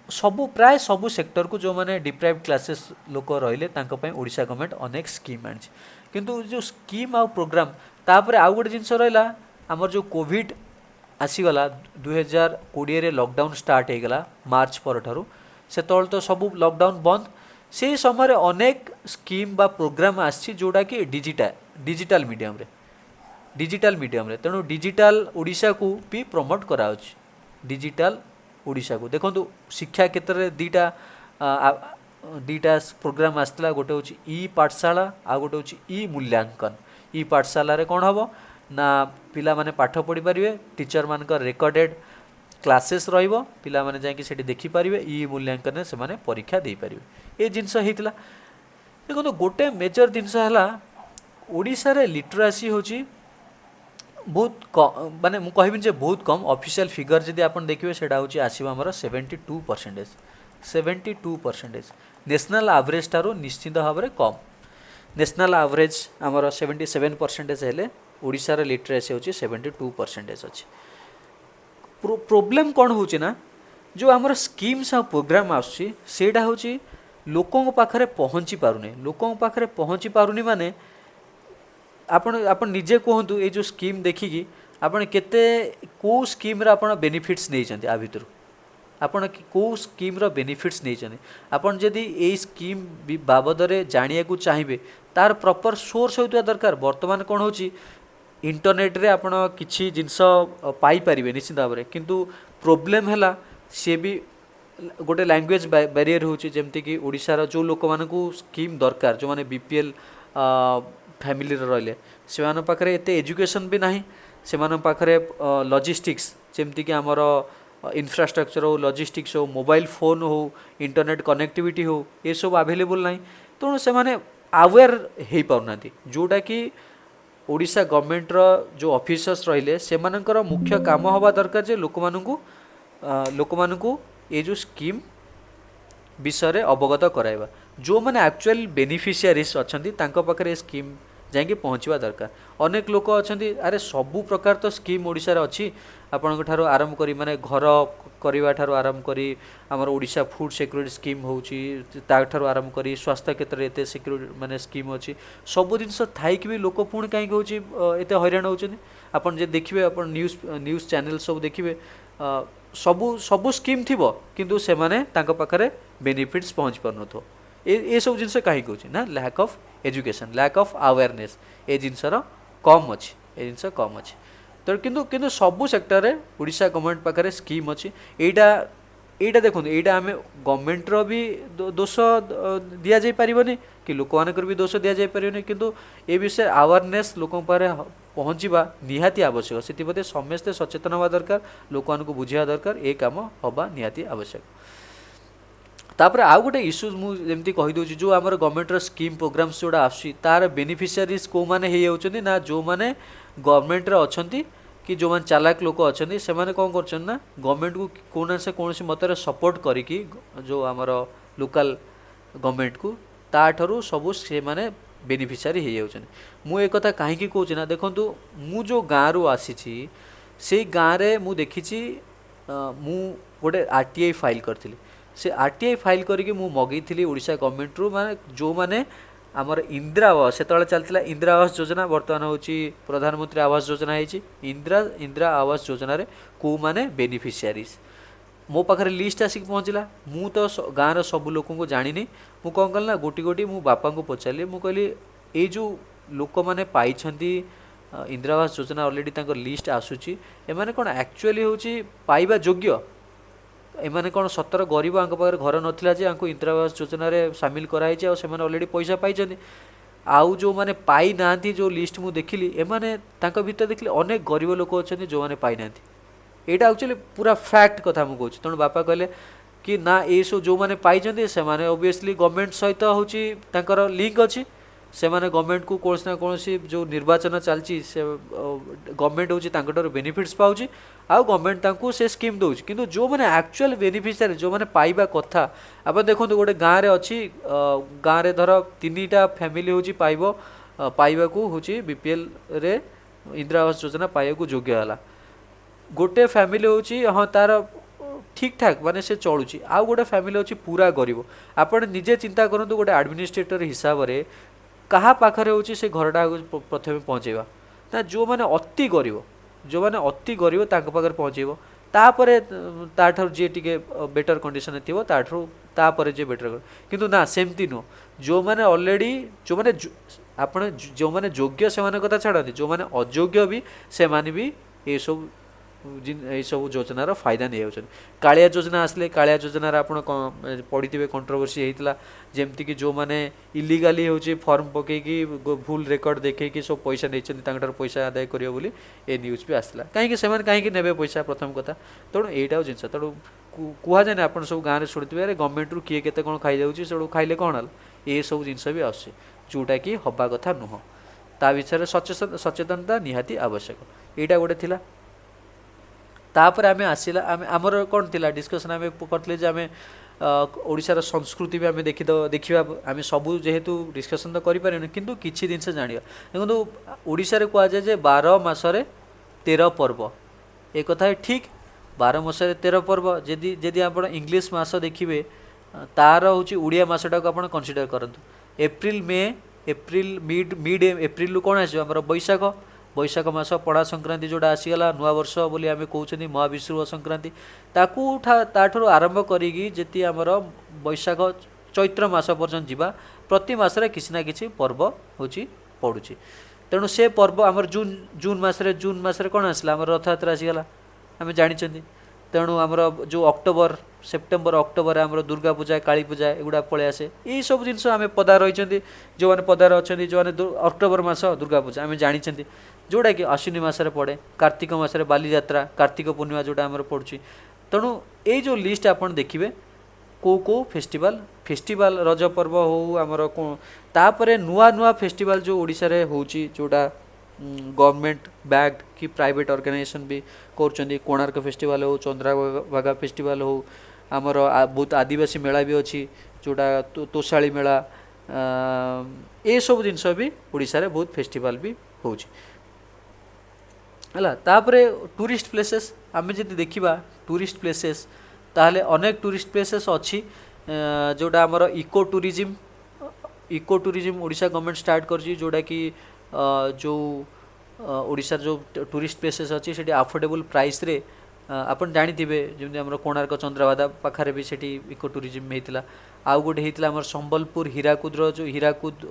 [SPEAKER 1] सबू प्राय सबू सेक्टर को जो माने डिप्राइव्ड क्लासेस लोक रहिले ओडिशा गवर्नमेंट अनेक स्कीम आनी किंतु जो स्कीम आ प्रोग्राम तापर आउ गोटे जिनस रहा आमर जो कोविड आसीगला 2020 रे लॉकडाउन स्टार्ट हो गला मार्च पर ठारू से तो सबू लॉकडाउन बंद से समय अनेक स्कीम बा प्रोग्राम आसी जोड़ा कि डिजिटल मीडियम रे तेणु डिजिटल ओडिशा को भी प्रमोट करा डिजिटल ओडिशा को देखो शिक्षा क्षेत्र में दीटा प्रोग्राम आसला गोटे हूँ ई पाठशाला आ गोटे हूँ ई मूल्यांकन ई पाठशाला रे कौन हम ना पिला माने पाठ पढ़ी पारे टीचर मान रेकर्डेड क्लासेस रहिबो पिला माने जाके सेठी देखि पारिबे ई मूल्यांकन से माने परीक्षा दे पारिबे ए जिनस हेतिला देखो गोटे मेजर जिनस हला ओडिशा रे लिटरेसी होची बहुत कम माने मु कहबिन जे बहुत कम ऑफिशियल फिगर जदि आपन देखिबे सेटा होची आसीबा हमर 72% नेशनल एवरेज तारो निश्चित भाव में कम नेशनल एवरेज हमर 77% हेले ओडिशा रे लिटरेसी होची 72% अछि प्रोब्लेम कौन होची ना जो आमर स्कीम्स आ प्रोग्राम आसी सेटा होची लोकों पाखरे पहुँची पारुनी लोकों पाखरे पहुँची पारुनी माने आपण निजे कहतु ये जो स्कीम देखिकी आपण केते को स्कीम रा आपण बेनिफिट्स नहीं चंती आ भितर आपण को स्कीम रा बेनिफिट्स नहीं चंती आपण जदी ए स्कीम बाबद रे जानिया को चाहिबे तार प्रॉपर सोर्स होइतवा दरकार वर्तमान कोन होची इंटरनेट रे आपण किछि जिंस पाई परिबे निश्चित भाव रे किंतु प्रॉब्लम हैला से भी गोटे लैंग्वेज बैरियर होची जेमति कि ओडिसा रा जो लोक मानकू स्कीम दरकार जो माने बीपीएल फैमिली रहिले से पाखरे एते एजुकेशन भी नाही से पाखरे लॉजिस्टिक्स जेमति कि आमर इंफ्रास्ट्रक्चर हो लॉजिस्टिक्स हो मोबाइल फोन हो इंटरनेट कनेक्टिविटी हो ये सब अवेलेबल नाही तो से माने अवेयर हे पाउना जोटा कि ओडिशा गवर्नमेंट रो जो ऑफिसर्स रहिले से मानकर मुख्य काम होबा दरकार जे लोक मानकू ये जो स्कीम विषय अवगत कराइबा जो मैंने एक्चुअल बेनिफिशियरीज अच्छी पाखे स्कीम जाकि पहुँचवा दरकार अनेक लोक अच्छा अरे सबू प्रकार तो स्कीम ओडिशा रे अच्छी आपण ठारो आरंभ करी माने घर करवा ठारो आरंभ करी आमर ओडिशा फूड सिक्योरिटी स्कीम होची ता ठारो आरंभ करी स्वास्थ्य क्षेत्र एते सिक्योरिटी माने स्कीम अच्छी सबू जिनस थाइक भी लोक पुणी कहीं होची एते हैरान होचनी आपण जे देखिबे आपण न्यूज चैनल सब देखिबे सबू स्कीम थिबो किंतु से माने तांको पाखरे बेनिफिट्स पहुँच पारनथो ये सब जिनस कहीं कहूँ ना lack of education lack of awareness ए जिनसर कम अच्छी ए जिनस कम अच्छी तो किंतु सबू सेक्टर रे ओडिशा गवर्नमेंट पाखरे स्कीम अच्छी एटा देखो एटा आम गवर्नमेंट रो भी दोष दिया जाई परिबनी कि लोक मानकर भी दोष दिया जाई परिबनी किंतु ए विषय अवेयरनेस लोक पारे पहुँचवा निहाती आवश्यक से समस्ते सचेतन हवा दरकार लोक मानकू बुझिया दरकार ए काम हवा निहाती आवश्यक तापर आउ गोटे इश्यूज मुझे कहीदे जो आम गवर्नमेंट स्कीम प्रोग्राम्स जोड़ा आसूँ तार बेनिफिशियरीज कौ मैंने हो ना जो मैंने गवर्नमेंट अच्छा कि जो मैंने चालाक लोक अच्छा से मैंने कौन कर ना गवर्नमेंट को कौन से कौन मत सपोर्ट करी जो आमर लोकल गवर्नमेंट को ताठू सबू से मैंने बेनिफिशियरी हो मु एक कथा कहीं कहूँ ना देखूँ मु जो गाँव रु आसी से गाँव में मु देखी मु गोटे आरटीआई फाइल करी से आरटीआई फाइल करी मु मगई ओडिशा गवर्नमेंट रु माने जो माने आमर इंदिरा आवास से चलता इंदिरा आवास योजना बर्तमान हूँ प्रधानमंत्री आवास योजना है इंदिरा आवास योजना रे को माने बेनिफिशियरीज मो पाखे लिस्ट आसिक पहुँचला मु तो गाँव सबू लोक को जानी मु कौन कल ना गोटी गोटी मो बापा को पचारि मु कहली ये जो लोक मैंने पाई इंदिरा आवास योजना ऑलरेडी तांको लिस्ट आसुची एमाने कोन एक्चुअली होची पाइबा योग्य एमाने कोन सतर गरीब आंक पाखरे घर नथिला जे आंको इंदिरा आवास योजना रे शामिल कराई जे सेमाने ऑलरेडी पैसा पाई जंदी आउ जो माने पाई नांती जो लिस्ट मु देखिली एमाने तांको भीतर देखिली अनेक गरीब लोक अछंती जो माने पाई नांती एटा एक्चुअली पूरा फैक्ट कथा मु कहूची तण बापा कहले कि ना ए सो जो माने पाई जंदी से माने ऑब्वियसली गवर्नमेंट सहित होची तांकर लिंक अछि से माने गवर्नमेंट को कोन ना कोन जो निर्वाचन चलची से गवर्नमेंट होची तांकर बेनिफिट्स पाउची आउ गवर्नमेंट तांको से स्कीम दउची किंतु जो माने एक्चुअल बेनिफिशियरी जो माने पाइबा कथा अब देखो गोटे गाँव रे अच्छी गाँव रे धर 3टा फैमिली होची पाइबो पाइबा को होची बीपीएल रे इंदिरा आवास योजना पाइबा को योग्य हला गोटे फैमिली होची हाँ तार ठीक ठाक माने से चलुची आउ गोटे फैमिली होची पूरा गरीब आपण निजे चिंता करंतु गोटे एडमिनिस्ट्रेटर हिसाब रे कहा पाखरे होची से घरटा प्रथमे पहुँचेबा ना जो माने अति गरीब जो माने अति गरीब तांको पाखरे पहुँचेबो तापरे ताठर जे टिके बेटर कंडीशन थिबो ताठर तापरे जे बेटर किंतु ना सेमती नो जो माने ऑलरेडी जो माने आपण जो माने योग्य से माने कथा छाड़ती जो माने अयोग्य भी से माने भी ये सब सब योजनार फायदा नहीं होचन कालिया योजना आसले कालिया योजनार आपण पढ़ी कंट्रोवर्सी होता जमती कि जो माने इलीगाली होची फॉर्म पकईकि भूल रेकर्ड देखी सब पैसा नहीं पैसा आदाय करियो बोली ए न्यूज भी आसला कहीं से कहीं नेबे पैसा प्रथम कथा तेणु यहीटा जिनस तेणु कह जाए आप सब गाँव में शुणुवे गवर्नमेंट रू किए केते कौन खाई जाऊँगी से खाइले कौन हल ये सब जिनस भी आसे जोटा कि हवा कथा नुह ता विषय सचेतनता निहाती आवश्यक यहाँ गोटे थिला तापर आमे आसिला आमे आमर कौन थिला डिस्कशन आमे करतले जे आमे ओडिशार संस्कृति भी आमे देखिबा आमे सबु जेहेतु डिस्कशन तो करि पारे किंतु किछि दिन से जानिया देखो ओडिशा रे कह जाय जे 12 मासरे 13 पर्व ए कथा ठीक 12 मासरे 13 पर्व जदि जदि आपण इंग्लिश मास देखिबे तार होची उड़िया मासटा को आपण कंसीडर करंतु April May April mid April लु कोन आसी हमर बैशाख बैशाख मास पड़ा संक्रांति जोड़ा आसीगला नुआ वर्ष बोली आमे कहउछनी महाविश्व संक्रांति ताकू ताठरो आरंभ करिगी जेती हमर बैशाख चैत्र मास पर्यंत जीवा प्रति मासरे किसी ना किसी पर्व होची पड़ुची तेणु से पर्व आमर जून मासरे कौन आसला आमर रथयात्रा आसीगला आमे जानिछंती तेणु आमर जो अक्टोबर सेप्टेम्बर अक्टोबर आमर दुर्गा पूजा काली पूजा एगुड़ा पलि आसे यही सब जिनस आमे पदा रही जो मैंने पदार अच्छा जो मैंने अक्टोबर मास दुर्गा पूजा आमे जानिछंती जोड़ा कि आश्विनी मासरे पड़े कार्तिक मासरे बाली यात्रा कार्तिक पूर्णिमा जोड़ा आमर पड़ुची तेणु ये जो लिस्ट आपन देखिए को फेस्टिवल फेस्टिवल रज पर्व हो आमर तापरे नुआ नुआ फेस्टिवल जो ओडिशा रे होची जोड़ा गवर्नमेंट बैक्ड कि प्राइवेट ऑर्गेनाइजेशन भी कर कोणार्क फेस्टिवल हो चंद्रभागा फेस्टिवल हो आमर बहुत आदिवासी मेला भी अच्छी जोड़ा तोशाली मेला ये सब जिनस भी ओडिशा रे बहुत फेस्टिवल भी होची हला तापरे टूरिस्ट प्लेसेस आमे जदि देखिबा टूरिस्ट प्लेसेस ताहले अनेक टूरिस्ट प्लेसेस अच्छी जोड़ा आमर eco tourism Odisha government start करची जोड़ा कि जो ओडिशा जो टूरिस्ट प्लेसेस अच्छी से अफोर्डेबल प्राइस रे आपन जानिथिबे जेमति हमर कोणार्क चंद्रभागा पाखरे भी सेठी इको टूरिज्म हेतिला आउ गोटे हेतिला हमर संबलपुर हीराकुद जो हीराकुद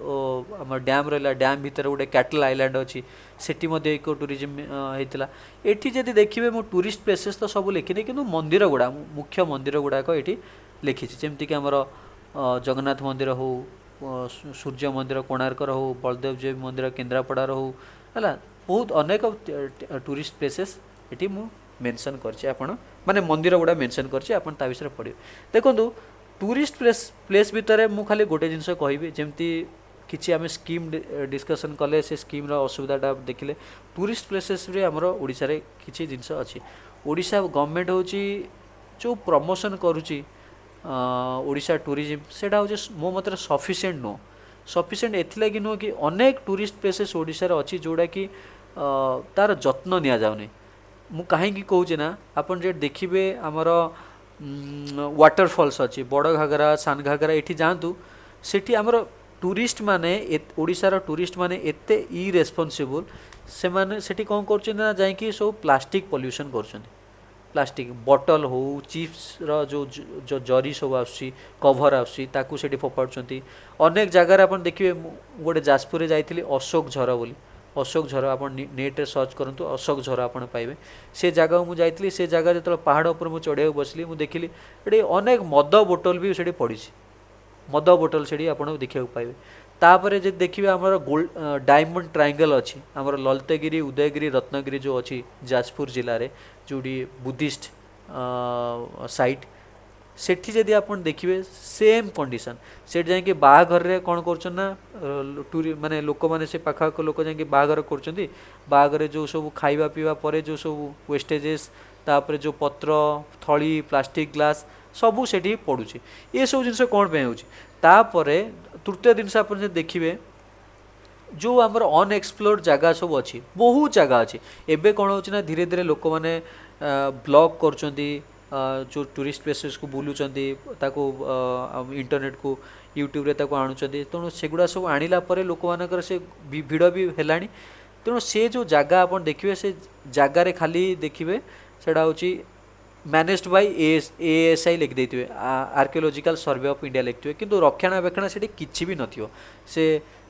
[SPEAKER 1] हमर डैम रहला डैम भीतर गोटे कैटल आइलैंड अच्छी सेठी मध्ये इको टूरिज्म हेतिला एठी जदि देखिबे मो टूरिस्ट प्लेसेस तो सब लिखिने किंतु मंदिर गुडा मुख्य मंदिर गुडाक एठी लिखिछि जेमति कि हमर जगन्नाथ मंदिर हो सूर्य मंदिर कोणार्कर हो बलदेव जीव मंदिर केन्द्रापड़ार हो है बहुत अनेक टूरिस्ट प्लेसेस ये मु मेंशन करछि आपण माने मंदिर गुडा मेंशन करछि आपण ता विषय पढिबे देखंतु टूरिस्ट प्लेस भितर मु खाली गोटे जिनस कहबी जेमती किछि आमे स्कीम डिस्कशन कले से स्कीम रो असुविधाटा देखिले टूरिस्ट प्लेसेस रे हमर ओडिसा रे किछि जिनस अछि ओडिसा गवर्नमेंट होची जो प्रमोशन करूची ओडिशा टूरिज्म सेटा हो मो मत सफिशिएंट नो सफिशिएंट एथिला कि नो कि अनेक टूरिस्ट प्लेसेस ओडिशा रे अछि जोड़ा कि तार जत्न निया जाउनी मु कहीं कहूँ ना आपन जे देखिबे हमर वाटरफॉल्स अच्छी बड़ घाघरा सान घाघरा ये जातु सेठी हमर टूरिस्ट माने ओडिशार टूरिस्ट माने एते इरेस्पॉन्सिबल से माने सेठी कौन कर जाकि सब प्लास्टिक पॉल्यूशन कर प्लास्टिक बॉटल हो चिप्स रो जो जरी सब आसी कवर आसी फोपाड़ुंट अनेक जगार आप देखिए गोटे जाजपुर जाइली अशोक झर बोली अशोक झर आप नेट रे सर्च करूँ अशोक झर आप पाइबे से जगह मुझे जाइली से जगह जो पहाड़ उपर मुझे चढ़ाई बसली मुझे देखिली ये अनेक मद बोतल भी से पड़ी मद बोतल से आप देखा पाइबे तापर जे देखिए आमर गोल्ड डायमंड ट्रायंगल अच्छी आमर ललितगिरी उदयगिरी रत्नगिरी जो अच्छी जाजपुर जिले में जोटी बुद्धिस्ट साइट सेठी जदि आप देखिए सेम कंडीशन से जाकि बाहाघर रे कौन कर टूरी माने लोक मैंने से पाखाक लोक जाकि बाहाघर कर बाहाघर जो सब खाइबा पीवा पर जो सब वेस्टेजेस तापर जो पत्र थली प्लास्टिक ग्लास सबू से पड़ुଛି ये सब जिन कौन पे होपर तृतीय जिनस आप देखिए जो आमर अनएक्सप्लोर्ड जगह सब अच्छी बहुत जगह अच्छी एबे कौन होना धीरे धीरे लोक मैंने ब्लॉग कर जो टूरिस्ट प्लेसेस को बुलूँच इंटरनेट को यूट्यूब रे ताको आणुचंती तेणु सेगुड़ा सब आणिला परे लोक मानकर से भिड़ भी हेलानी तेणु से जो जगह आप देखिए से जगार खाली देखिए सेटा होची मैनेज्ड बाय ASI लिख देते आर्कियोलॉजिकल सर्वे ऑफ इंडिया लिखते किंतु रक्षणाबेक्षण से किसी भी नथियो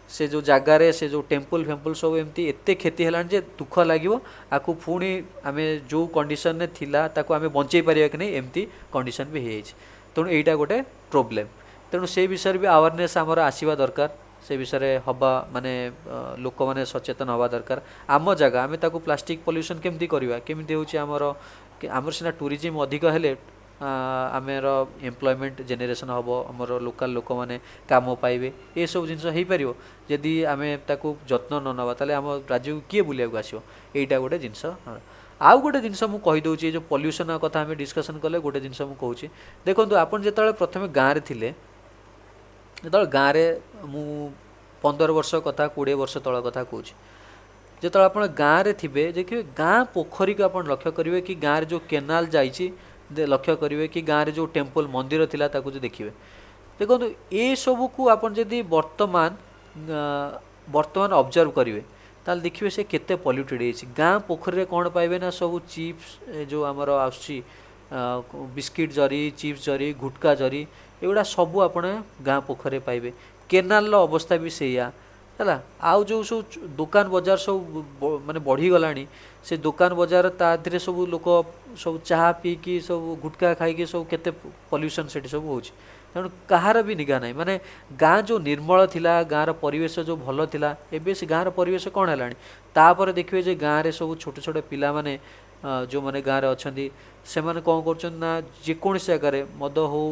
[SPEAKER 1] से जो जगार से जो टेम्पल फेम्पल सब एमती एते क्षति हेलानी जे दुख लगे आपको पुणी आम जो कंडीशन ने थिला ताको आमे बंचई पारिबा कि नहीं एमती कंडीशन भी हो तेणु यहीटा गोटे प्रोब्लेम तेणु से विषय भी अवेयरनेस आमर आसवा दरकार से विषय हवा माने लोक मैंने सचेतन हवा दरकार आम जगह आम ताको प्लास्टिक पॉल्यूशन केमती करवा केमती होची आमर सिना टूरिज्म अधिक हेले आमर एम्प्लॉयमेंट जेनेरेशन हम आमर लोकल लोक मैंने काम पाइबे ये सब जिन हो पार जदि आम ताको जत्न न नवा ताले आम राज्य को किए बुलिया आसो यहीटा गोटे जिनस आउ गोटे जिनस मुझे कहीदे जो पॉल्यूशन कथा आम डिस्कसन कले गोटे जिनस मुझे देखो आप जो प्रथम गाँव में थे जो गाँव में मु 15 वर्ष कथा 20 वर्ष तल कथा कहूँ जो आप गाँव में थे देखिए गाँ पोखरी को आप लक्ष्य करेंगे कि गाँव जो केनाल जाइए लक्ष्य करेंगे कि गाँव में जो टेम्पल मंदिर थिला ताकू जो देखिए देखो ये सब को आप वर्तमान वर्तमान ऑब्जर्व करेंगे ताल देखिए से केते पॉल्यूटेड है गाँ पोखरी कौन पाइबे ना सब चिप्स जो आमर आसुची बिस्किट जरी चिप्स जरी गुटका जरी एगुड़ा सबू आप गाँ पोखरी पाइबे केनाल अवस्था भी सैया है आउ जो सब दुकान बजार सब माने बढ़ी गलानी से दुकान बजार ता धीरे सब लोक सब चाह पीकी सब गुटका खाई सब केते पॉल्यूशन से सब हो तेणु कहार भी निगा ना माने गाँ जो निर्मल थिला गाँर परिवेश जो भल थिला एबे से गाँर परिवेश कौन है तापर देखिए जे गाँव में सब छोटे छोटे पिला माने जो मैंने गाँव में अच्छा से मैंने कौन कर जेकोसी जगह मद हो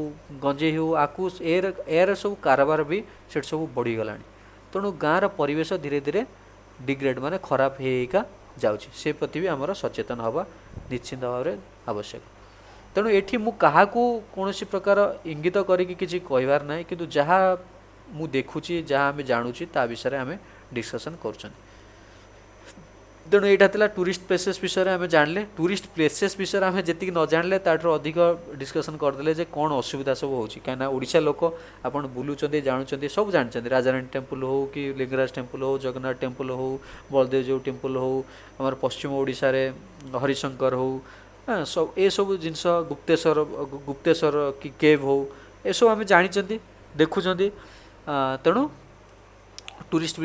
[SPEAKER 1] गंजे हो आकू एयर सब कारबार भी से सब बढ़ीगला तेणु गाँर परिवेश धीरे धीरे डिग्रेड माने खराब होगा जाऊँगी से प्रति भी आमर सचेतन हवा निश्चिंत भाव में आवश्यक तेणु ये मु क्या कौन प्रकार इंगित करी कहबार ना कि जहाँ मु देखुची जहाँ आम जानूची ता विषय आम डिस्कसन कर तेणु यहाँ था टूरिस्ट प्लेसेस विषय आम जानले टूरिस्ट प्लेसेस विषय आम जी न जानले ताठू अधिक डिस्कसन करदे जे कौन असुविधा सब हो कहीं ओडिशा लोक आप बुलूँ जानूँ सब जानते राजाराणी टेम्पल हो कि लिंगराज टेम्पल हो जगन्नाथ टेम्पल हो बलदेव जो टेम्पल हो आम पश्चिम ओडिशा रे हरिशंकर हो सब ये सब जिनस गुप्तेश्वर कि केव हो ये सब आम जानी देखुं तेणु टूरिस्ट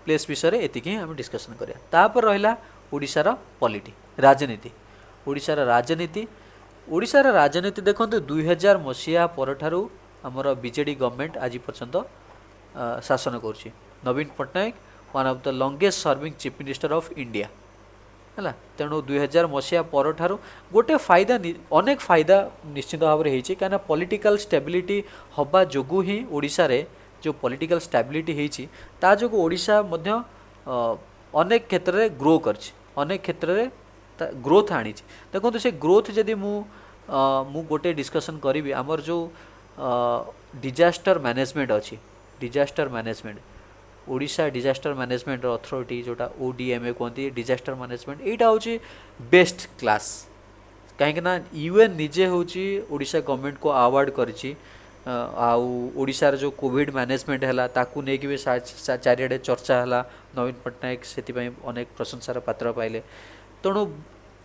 [SPEAKER 1] प्लेस विषय एतिक ही आम डिस्कसन करिया तापर रहिला ओडिशार पॉलिटी राजनीति ओडिशार राजनीति देखो 2000 मसीहा परठारू आमर बीजेडी गवर्नमेंट आज पर्यंत शासन करुच्ची Naveen Patnaik one of the longest serving chief minister of India है तेणु 2000 मसीहा परठारू गोटे फायदा अनेक फायदा निश्चित भाव में होती कहीं पॉलिटिकल स्टेबिलिटी हवा जोगु ही ओडिशा रे जो पॉलिटिकल स्टेबिलिटी होती ता जो ओडिशा मध्य अनेक क्षेत्र में ग्रो करछि अनेक क्षेत्र में ग्रोथ आनी देखो से ग्रोथ जदि मु गोटे डिस्कसन करी आमर जो डिजास्टर मैनेजमेंट अच्छी disaster management Odisha disaster management authority जोटा ODMA कहते डिजास्टर मैनेजमेंट यहाँ हूँ बेस्ट क्लास कहीं UN निजे हूँ ओडिशा गवर्नमेंट को अवार्ड करिछि ओडिशार जो कोविड मैनेजमेंट है ताकू नहीं भी चारिड़े चर्चा है नवीन पट्टनायक से अनेक प्रशंसार पात्र पाइले तेणु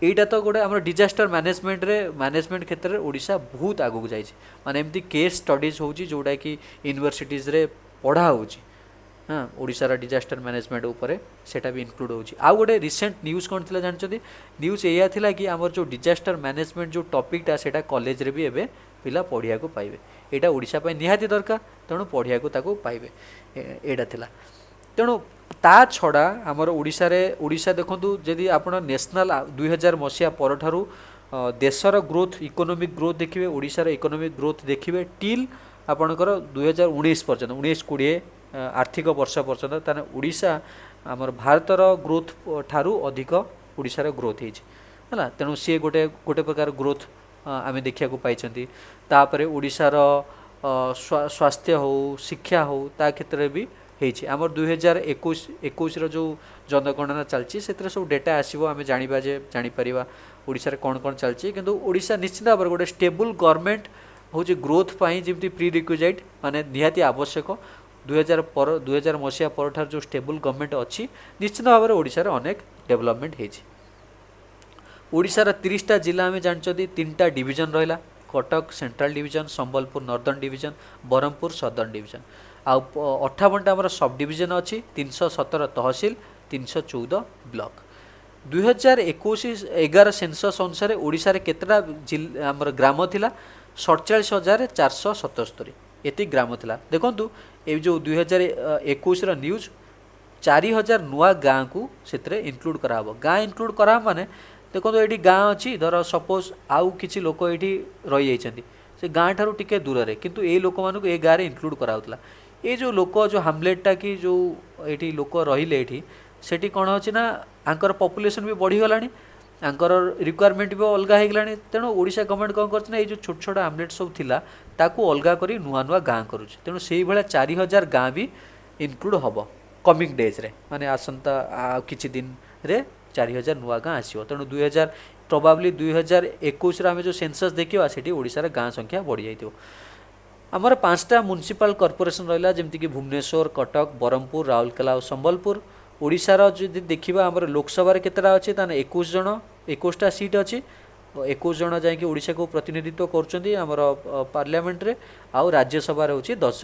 [SPEAKER 1] यहाँ तो गोटे आम डिजास्टर मैनेजमेंट क्षेत्र में ओडिशा बहुत आगू जाइए माने एमती केस स्टडीज होची जोटा कि यूनिवर्सिटीज रे पढ़ा होची हाँ ओडिशार डिजास्टर मैनेजमेंट उपरे सेटा भी इनक्लूड होची। आउ गोटे रिसेंट न्यूज़ कौन थिला जानछथि न्यूज़ एया थिला कि हमर जो डिजास्टर मैनेजमेंट जो टॉपिकटा सेटा कॉलेज रे भी एबे पिला पढ़िया को पाइबे। एटा ओडिशा पय निहाती दरकार तेणु पढ़िया को ताको पाइबे एटा थिला। तेणु ता छड़ा हमर ओडिशा देखंतु जदि आपण नेशनल 2000 मसिया परठारु देशर ग्रोथ इकोनॉमिक ग्रोथ देखिए ओडिशार इकोनॉमिक ग्रोथ देखिए टिल आपणकर 2019 पर्यंत 19-20 आर्थिक वर्ष पर्यंत ताने ओडिशा आमर भारतर ग्रोथ ठारू अधिक ओडिशार ग्रोथ होइछि हला। तेणु सी गोटे गोटे प्रकार ग्रोथ आमे देखिया को पाइछंती। तापरे ओडिशार स्वास्थ्य हो शिक्षा हो ता क्षेत्र भी होइछि। आमर 2021 रो जो जनगणना चलछि सेतरे सब डेटा आसीबो आमे जानिबा जे जानि परिबा ओडिशा रे कोन कोन चलछि। किंतु ओडिशा निश्चित भाव गोटे स्टेबल गवर्नमेंट होछि ग्रोथ पाई जेमति प्री रिक्विजिट माने निहाती आवश्यक 2000 मसिया परठार जो स्टेबल गवर्नमेंट अच्छी निश्चित भाव में ओडिशा रे अनेक डेवलपमेंट होइछि। ओडिशार 30टा जिला आम जानते 3टा डिविजन रहा Cuttack central division Sambalpur northern division Berhampur southern division आउ 58टा आमर सब डिविजन अच्छी 317 तहसील 314 ब्लॉक। 2021-11 सेंसस अनुसार ओडिशा रे केतटा आमर ग्राम थिला 47,477 एति ग्राम थिला। देखंतु ए जो 2021 रा न्यूज 4000 नुआ गाँ को सेतरे इनक्लूड कराबो। गाँ इनक्लूड करा माने देखो ये गाँ अच्छी धर सपोज आउ किसी लोक ये रही जाइछन्ति से गाँ ठारू टिके दूर रे किंतु ए लोक मानक ए गाँ रे इनक्लूड कराउतला। ए जो लोक जो हामलेटा की जो ये लोक रहिले एठी सेठी कौन अच्छी ना आंकर पॉपुलेशन भी बढ़ी गलानी आंकर रिक्वायरमेंट भी अलग हो गलानी। तेणु ओडिशा गवर्नमेंट कौन करछि ना ये जो छोट छोट हामलेट सब थिला ताकू अलग करी नुआ नुआ गाँ करुछि। तेणु सेही भला 4000 गाँ भी इनक्लूड हबो कमिंग डेज रे माने आसंता किछि दिन रे 4000 नुआ गाँ आसीबो। तेणु 2000 प्रोबाब्ली 2021 आम जो सेंसस देखा सेठी ओडिशार गाँ संख्या बढ़ी जाइथिबो। आमर 5टा म्युनिसिपल कॉर्पोरेशन रहिला जेमति कि भुवनेश्वर कटक बरहमपुर राउरकेला और संबलपुर। ओडिशार जदि देखिबा आमर लोकसभा रे केतरा अछि ताने 21टा सीट अछि 21 जन जाइए ओडिशा को प्रतिनिधित्व करछन्ती आमर पार्लियामेंट रे आउ राज्यसभा रे होछि 10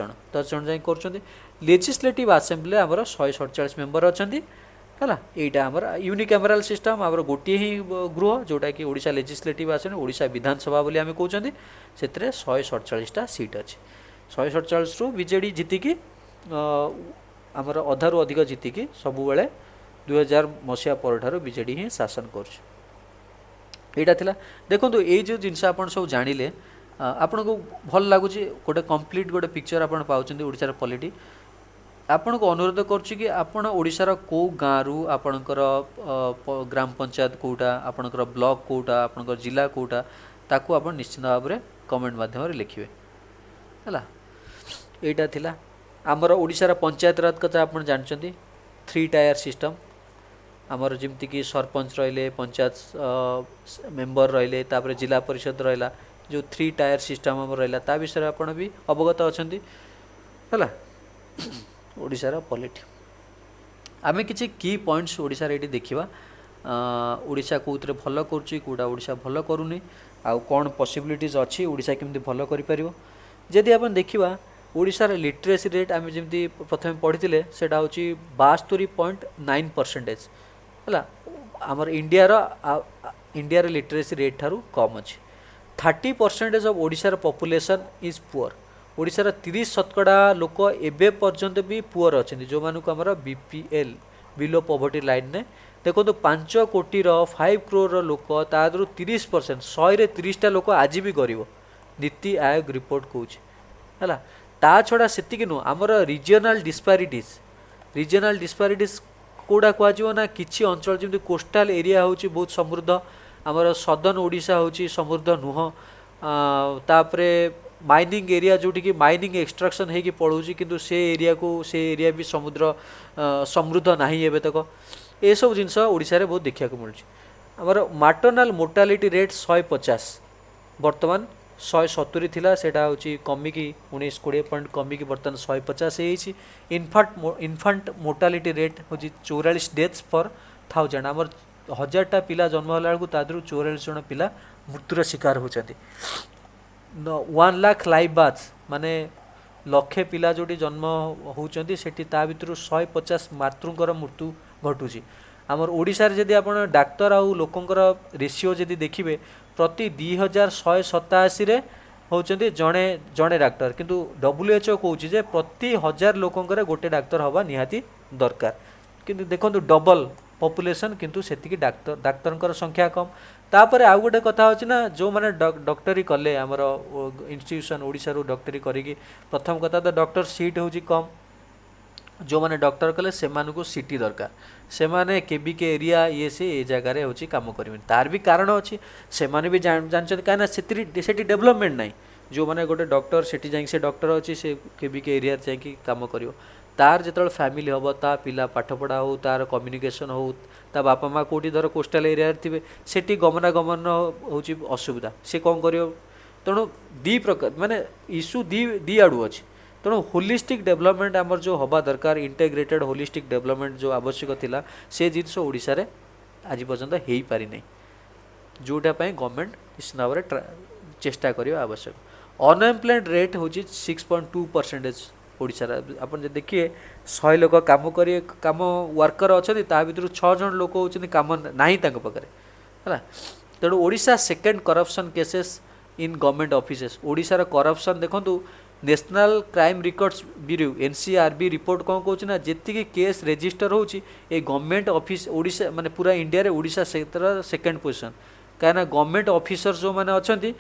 [SPEAKER 1] जन जाइए करछन्ती। लेजिस्लेटिव असेंबली आमर 147 मेंबर अछन्ती हला। एटा आमर यूनिकैमराल सिस्टम आमर गोटे ही गृह जोटा कि ओडिशा लेजिस्लेटिव आसन ओडिशा विधानसभा बोली आमे कहउछन्ती सेतरे 147टा सीट अछि। 147 रु बीजेडी जीतिकी आमर अधारू अधिक जीतिकी सबु बेले 2000 मसिया परठारु बीजेडी ही शासन करछ। एटा थिला देखंतु ए जो जिनस आपण सब जानिले आपण को भल लागुची गोटे कंप्लीट गोटे पिक्चर आपण पाउछन्ती ओडिसा रे पॉलिटी। आपण को अनुरोध करछि कि आपण ओडिसा रो को गाँ रु आपणकर ग्राम पंचायत कोटा आपणकर ब्लॉक कोटा आपणकर जिला कोटा ताकू आपण निश्चित भाव में कमेंट माध्यम रे लिखिबे हला। एटा थिला आमर ओडिसा रो पंचायत राज कथा आपण जानछन्ती 3 टायर सिस्टम आमर जमती कि सरपंच रहिले पंचायत मेंबर रहिले तापर जिला परिषद रहिला जो 3 टायर सिस्टम आमर रहिला ता विषय आपण भी अवगत अछन्ती हला। ओडिसा रो पॉलिटी आमे किछि की पॉइंट्स ओडिसा रे एटी देखिबा ओडिसा कोउतरे भलो करछि कोडा ओडिसा भलो करूनी आउ कोन पॉसिबिलिटीज अछि ओडिसा केमति भलो करि परिबो। जदि आपण देखिबा ओडिसा रे लिटरेसी रेट आमे जेमति प्रथमे पढिथिले सेटा होछि 72.9% हला। आमर इंडिया रे लिटरेसी रेट ठारू कम अछि। 30% ऑफ ओडिसा रे पॉपुलेशन इज पुअर। ओडिसा रे 30% लोक एबे पर्यंत भी पुअर अछन्ती जो मानु को हमर बीपीएल बिलो पॉवर्टी लाइन ने देखो तो 5 कोटी रो 5 करोड़ रो लोक तादरु 30% 100 रे 30टा लोक आज भी गरीब नीति आयोग रिपोर्ट कहउछि हला। ता छड़ा सेति कि नो हमर रीजनल डिस्पारिटीज कोडा कहजिवो ना किछि अंचल जेमति कोस्टल एरिया होछि बहुत समृद्ध हमर सदर्न ओडिशा होछि समृद्ध नुह तापरे माइनिंग एरिया जोटी कि माइनिंग एक्सट्रैक्शन है कि पड़ोसी किंतु से एरिया भी समुद्र समृद्ध नाही एबे तक ए सब जिनस ओडिशा रे बहुत देखिया को मिलछि। हमर मैटरनल मोर्टालिटी रेट 150 वर्तमान 170 थिला सेटा होछि कमी की 19-20 पॉइंट कमी की वर्तमान 150 हेछि। इन्फांट मोर्टालिटी रेट होछि 44 डेथ्स पर 1000 हमर 1000टा पिला जन्म होला को तादरु 44 जन पिला मृत्युर शिकार होछन्ती। 1 लाख लाइव बाथ्स माने लक्षे पिला जोटी जन्म होउचंती सेठी ता भितरु 150 मातृंकर मृत्यु घटुची आमर ओडिशा रे जदि आपण डाक्तर आउ लोकंकर रेशियो जदि देखिबे प्रति 2187 रे होउचंती जणे जणे डाक्टर किंतु WHO कहूची जे प्रति 1000 लोकंकर गोटे डाक्तर हवा निहाती दरकार किंतु देखंतु डबल पॉपुलेशन किंतु सेतिकी डाक्तर डाक्तरंकर संख्या कम तापर आउ गोटे कथा होची ना जो माने डॉक्टरी कले हमर इंस्टीट्यूशन ओडिशा रो डॉक्टरी करिकी प्रथम कथा तो डॉक्टर सीट होची कम जो माने डॉक्टर कले से मानको सिटी दरकार से माने केबीके एरिया ये से ए जगह रे होची काम करिवे तार भी कारण अछि से माने भी जानछत काना सेटी डेवलपमेंट नाही जो माने गोटे डॉक्टर सेटी जाई से डॉक्टर अछि से केबीके एरिया जाई की काम करिवो तार जेतल फैमिली हबो ता पिला पाठ पढ़ा हो तार कम्युनिकेशन हो ता बापा माँ कोटी धर कोस्टाल एरिया थे सेठी गमनागमन होची असुविधा से कौन करियो तेणु दी प्रकार माने इश्यू दी आड़ू अच्छी तेणु होलिस्टिक डेवलपमेंट आमर जो हवा दरकार इंटेग्रेटेड होलिस्टिक डेवलपमेंट जो आवश्यक थिला से जिनस ओडिशा रे आज पर्यंत हो पारि नै जोटा पई गवर्नमेंट निश्चित भाव चेष्टा करियो आवश्यक अनएम्प्लॉयमेंट रेट होची 6.2% ओडिशा आप देखिए 100 लोक काम करिए काम वर्कर अच्छा ता भितर 6 जन लोक होचनी काम नाही तांको पकरे हला तेणु Odisha second corruption cases in government offices Odisha रो करप्शन देखंतु national crime records bureau NCRB report कौन कहूँ ना जी केस रेजिस्टर होची ए गवर्नमेंट ऑफिस ओडिशा माने पूरा इंडिया रे ओडिशा सेकेंड पोजीशन कहीं गवर्नमेंट ऑफिसर जो माने अछंती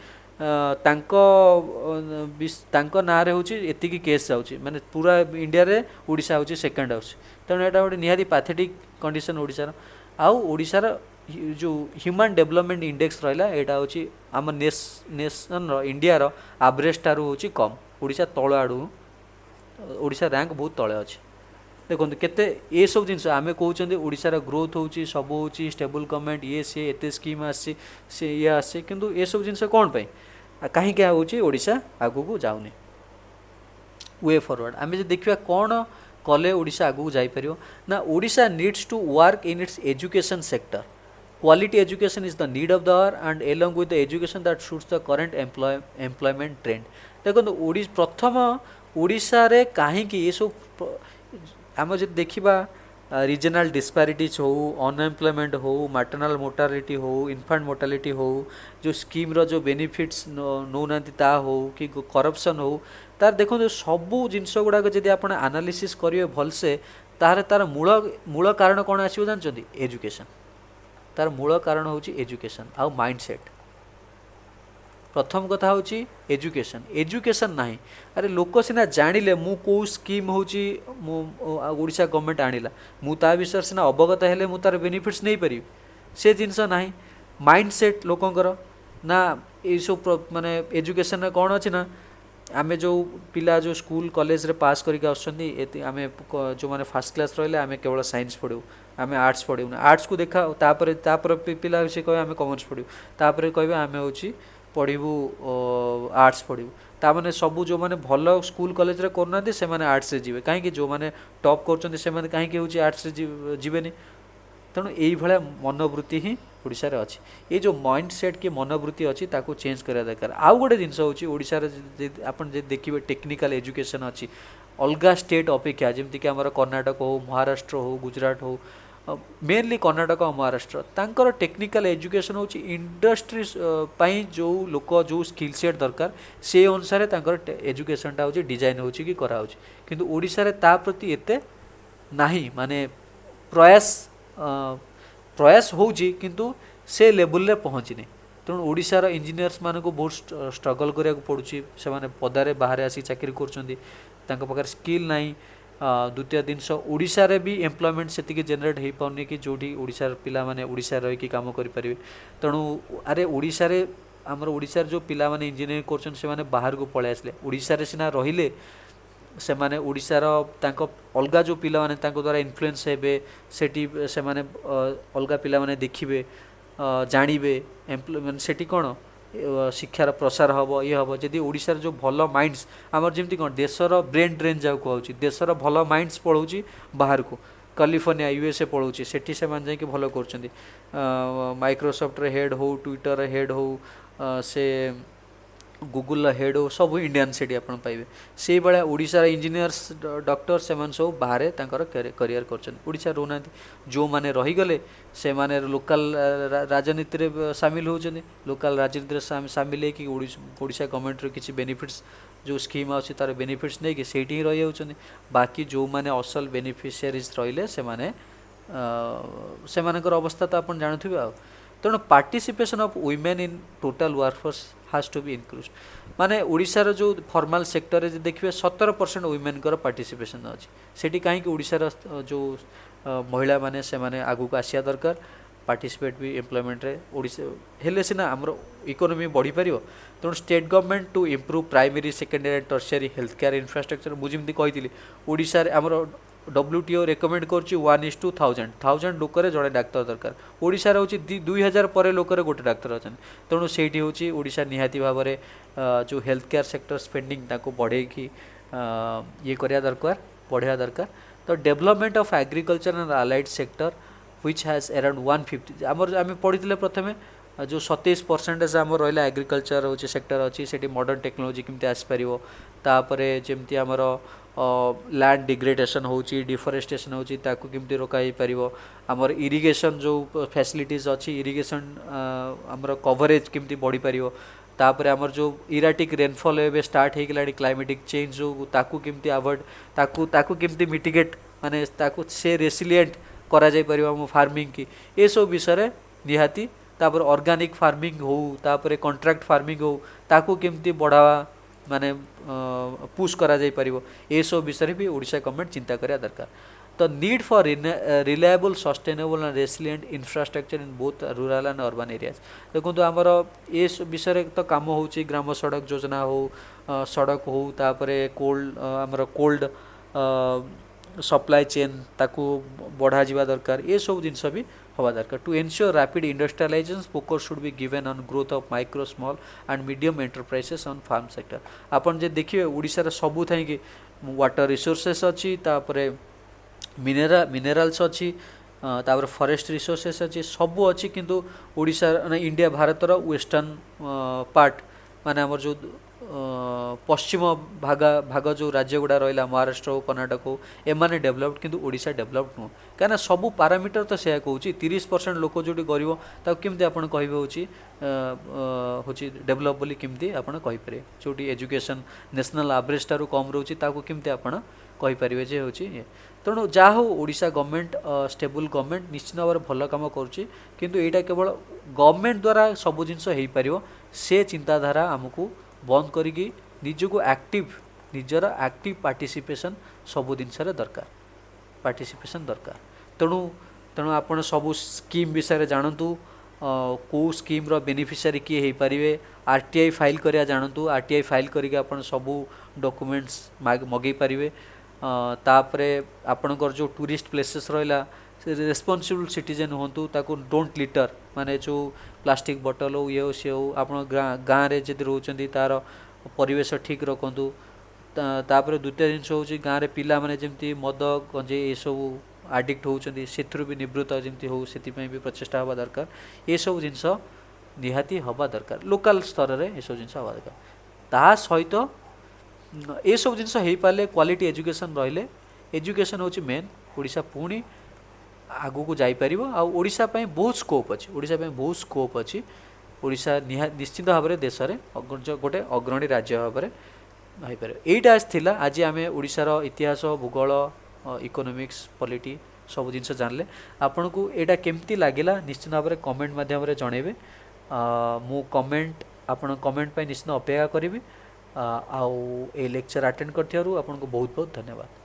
[SPEAKER 1] तांको नारे होची एतिकी केस जाउची माने पूरा इंडिया रे ओडिशा होची सेकेंड हाउस तेणु एटा गोटे निहाती पैथेटिक कंडीशन ओडिशा आउ ओडिशा जो ह्यूमन डेवलपमेंट इंडेक्स रहा यहाँ हूँ आम नेशन इंडिया रो एवरेज ठारू होची कम ओडिशा तल आड़ू ओडिशा रैंक बहुत तले अच्छे देखो केते ये सब जिन आम कहते ओडिशार ग्रोथ होची सब होची स्टेबल गवर्नमेंट ये सी एत स्कीम आसी से ये आसी किंतु ये सब जिन कौन पाई कहीं होची ओडिशा आगू को जाऊनी वे फॉरवर्ड आम जो देखा कौन कले ओडिशा आगू जापर ना Odisha needs to work in its education sector quality education is the need of the hour and along with the education that suits the current employment trend देखो प्रथम ओडिशा रे कहीं ये सब आम जो देखा रीजनल डिस्पैरिटीज हो अनएम्प्लॉयमेंट हो मैटरनल मोर्टालिटी हो इन्फेंट मोर्टालिटी हो जो स्कीम रो जो बेनिफिट्स नौना ता हो कि करप्शन हो तार देखो सबू जिनस गुड़ाक जब आप एनालिसिस करेंगे भलसे तार मूल कारण कौन आसो जानते एजुकेशन तार मूल कारण हूँ एजुकेशन आउ माइंडसेट प्रथम कथा हूँ एजुकेशन एजुकेशन नहीं अरे लोक सीना जानिले मु को स्कीम हूँ ओडिशा गवर्नमेंट आनिला मु ता विषय सीना अवगत हेले मु तार बेनिफिट्स नहीं पारि से जिनस नहीं माइंडसेट लोकंकर ना ये सब माने एजुकेशन कौन अच्छी ना आम जो पिला जो स्कूल कॉलेज रे पास करके आम जो मैंने फास्ट क्लास रही आम केवल साइंस पढ़ू आम आर्ट्स पढ़ू ना आर्ट्स को देखा तापर पिला से कहे आम कॉमर्स पढ़ू तापर कहे आम हूँ पढ़ू आर्ट्स पढ़ू ताने सबू जो मैंने भल स्कूल कॉलेज रे करना से मैंने आर्ट्स रे जीवे कहीं जो मैंने टॉप कर कहीं हूँ आर्ट्स रे जीवेनि तेणु यही मनोवृत्ति ही ओडिशा रे अच्छी ये जो माइंड सेट की मनोवृत्ति अच्छी ताको चेंज करा दरकार आउ गोटे जिनस हूँ ओडिशा रे आपन जे देखिए टेक्निकल एजुकेशन अच्छी अलग स्टेट अपेक्षा जमती कि आमर कर्णाटक हो महाराष्ट्र हो गुजरात हो मेनली कर्णाटक और महाराष्ट्र तांकर टेक्निकल एजुकेशन हूँ इंडस्ट्री पाई जो लोक जो स्किल सेट दरकार से अनुसार तांकर एजुकेशनटा हूँ डिजाइन हो कि कराऊँ किंतु ओडिशा रे ता प्रति एते नाही माने प्रयास प्रयास होउची किंतु से लेवल रे पहुँचनी तेणु ओडिशार इंजीनियर्स मान को बहुत स्ट्रगल करा पड़ुची से माने पदारे बाहर आसी चाकरी कर स्किल नाही द्वितीय जिनस ओडिशा रे भी एम्प्लॉयमेंट से जेनरेट हो पाउनी कि जोटी ओडिशार पिला माने ओडिशा रही कि काम करि परिबे तेणु अरे ओडिशा रे हमर ओडिशार जो पिला माने इंजीनियरिंग करछन से माने बाहर को पळे आसले ओडिशा रे सिना रहिले से माने ओडिशार तांको अलगा जो पिला माने तांको द्वारा इन्फ्लुएंस हेबे सेठी से माने अलगा पिला माने देखिबे जानिबे एम्प्लॉयमेंट सेठी कोन शिक्षार प्रसार हम ये हम जदि ओडिशार जो भल माइंड्स आमर जमी कौन देशर ब्रेन ड्रेन जाऊ कहूँ देशर भल माइंड्स पढ़ाऊँ बाहर को कैलिफोर्निया USA पढ़ाऊँ सेठी से जाकि भल कर माइक्रोसॉफ्ट रे हेड हो ट्विटर रे हेड हो से गुगल हेड हो सब इंडियन सेठी आपण पाइबे से भाया ओडिशा इंजीनियर्स डॉक्टर से सब बाहर तांकर करियर करछन ओडिशा रोना जो माने रही गले से माने लोकल राजनीति रे शामिल होछन लोकल राजनीति रे शामिल है कि ओडिशा गवर्नमेंट रो किछि बेनिफिट्स जो स्कीम आछि तार बेनिफिट्स नै कि सेठी ही रही होछन बाकी जो माने असल बेनिफिशियरीज रहिले से मानकर अवस्था तो आपण जानथिबे आ तेणु participation of women in total workforce has to be include माने ओडिशार जो फॉर्मल सेक्टर रे देखिए 17% वुमेन कर पार्टिसिपेशन अच्छी सेठी कहीं ओडिशार जो महिला माने से माने आगु को आसिया दरकार पार्टिसिपेट भी एम्प्लॉयमेंट रे ओडिशा हेले सिना हमरो इकोनॉमी बढ़ी परियो तेणु state government to improve primary secondary and tertiary health care infrastructure मुझे कही ओडिशा रे हमरो WTO रेकमेंड करछि 1:1000 लोकर जड़े डाक्तर दरकार ओडिशा रे होछि 2000 पर लोकर गोटे डाक्तर अछन तेणु सेठी होछि ओडिशा निहाती भाव में जो हेल्थ केयर सेक्टर स्पेंडिंग ताको बढ़े कि ये करिया दरकार बढ़िया दरकार तो development of agriculture and allied sector which has around 150 आमर आम पढ़ी प्रथमे जो 27% आम रहा एग्रीकल्चर होची सेक्टर अच्छी से मॉडर्न टेक्नोलॉजी केमती आसपार तापरे जमती आमर लैंड डिग्रेडेशन होची डिफरेस्टेशन होची ताकू केमती रोका ही पारिबो आमर इरिगेशन जो फैसिलिटीज अच्छी इरिगेशन आमर कवरेज केमती बढ़ी पारिबो तापरे आमर जो इराटिक रेनफॉल एबे स्टार्ट हो गलानी क्लाइमेटिक चेंज जो ताकू केमती अवॉइड ताकू केमती मिटिगेट माने ताकू से रेसिलिएंट करा जाय पारिबो हम फार्मिंग की ए सब विषय निहाती तापर ऑर्गेनिक फार्मिंग हो तापर कॉन्ट्रैक्ट फार्मिंग हो ताकू केमती बढ़ावा माने पुश करा जाय परिबो ए सब विषय भी ओडिशा गवर्नमेंट चिंता करिया दरकार तो need for reliable sustainable and resilient infrastructure in both rural and urban areas देखो आमर ए विषय तो काम होची ग्राम सड़क योजना हो सड़क हो तापरे कोल्ड आमर कोल्ड सप्लाई चेन ताकू बढ़ा जिबा दरकार ये सब जिनस भी हवा दरकार to ensure rapid industrialization focus should be given on growth of micro small and medium enterprises on farm sector आपन जे देखिए ओडिशा रे सबु थाई कि वाटर रिसोर्सेस अच्छी तापरे मिनरल्स अच्छी तापर फॉरेस्ट रिसोर्सेस अच्छी सबू अच्छी किंतु ओडिशा इंडिया भारतर वेस्टर्न पार्ट माने हमर जो पश्चिम भाग जो राज्य गुड़ा रहा महाराष्ट्र हो कर्णाटक हो एमाने डेवलप्ड किंतु ओडिशा डेवलप्ड नुह कहीं सबू पैरामीटर तो से कहूँ 30% लोक जो गरीब ताकू केमती आपन कहबे होची डेवलप बोली केमती आपन कहि पारे जोटी एजुकेशन नेशनल एवरेज टारू कम रोची ताकू केमती आपन कहि पारिबे जे होची तेणु जहा हो ओडिशा गवर्नमेंट स्टेबल गवर्नमेंट निश्चित भाव भल काम करुच्ची किंतु एटा केवल गवर्नमेंट द्वारा सबू जिनस हो पारिबो से चिंताधारा आमको बंद करिकी निजको एक्टिव निजर एक्टिव पार्टिसिपेशन सबू जिनस दरकार पार्टिसिपेशन दरकार तेणु तेणु आपन सबू स्कीम विषय जानतु को स्कीम रो बेनिफिशियरी किए हो पारे RTI फाइल करिया जानतु RTI फाइल करिके आपन सबू डॉक्यूमेंट्स मगै पारिबे तापरे आपनकर जो टूरिस्ट प्लेसेस रहिला रेस्पॉन्सिबल सिटीजन होंतु ताकू डोंट लिटर माने जो प्लास्टिक बोतल हो ये हो सी हो आप गाँव में जब रोचंदी तार परिवेश ठीक रखु तापर द्वितीय जिनस हूँ गाँव में पिला माने जमती मद गंजे ये सब आडिक्ट होती से भी निवृत्त जमी हो से भी प्रचेषा हवा दरकार ये सब जिनस निहाती हवा दरकार लोकल स्तर में ये सब जिनस हवा दरकार ता सहित ये सब जिनस हो पारे क्वालिटी एजुकेशन रहिले एजुकेशन हूँ मेन ओडिशा पुणी आगू को जापर आशा बहुत स्कोप अच्छी ओडिशा बहुत स्कोप अच्छी ओडिशा निश्चित भाव में देश में गोटे अग्रणी राज्य भाव में हो यहीटा थिला आज आम ओडिशार इतिहास भूगोल इकोनॉमिक्स पॉलिटी सब जिनस जानले आपन को यहाँ केमती लगिला निश्चित भाव में कमेंट माध्यम जनइबे मु कमेंट आपन कमेंट पे निश्चित अपेक्षा करी आउ ए लेक्चर अटेंड करथियारु आपन को बहुत बहुत धन्यवाद।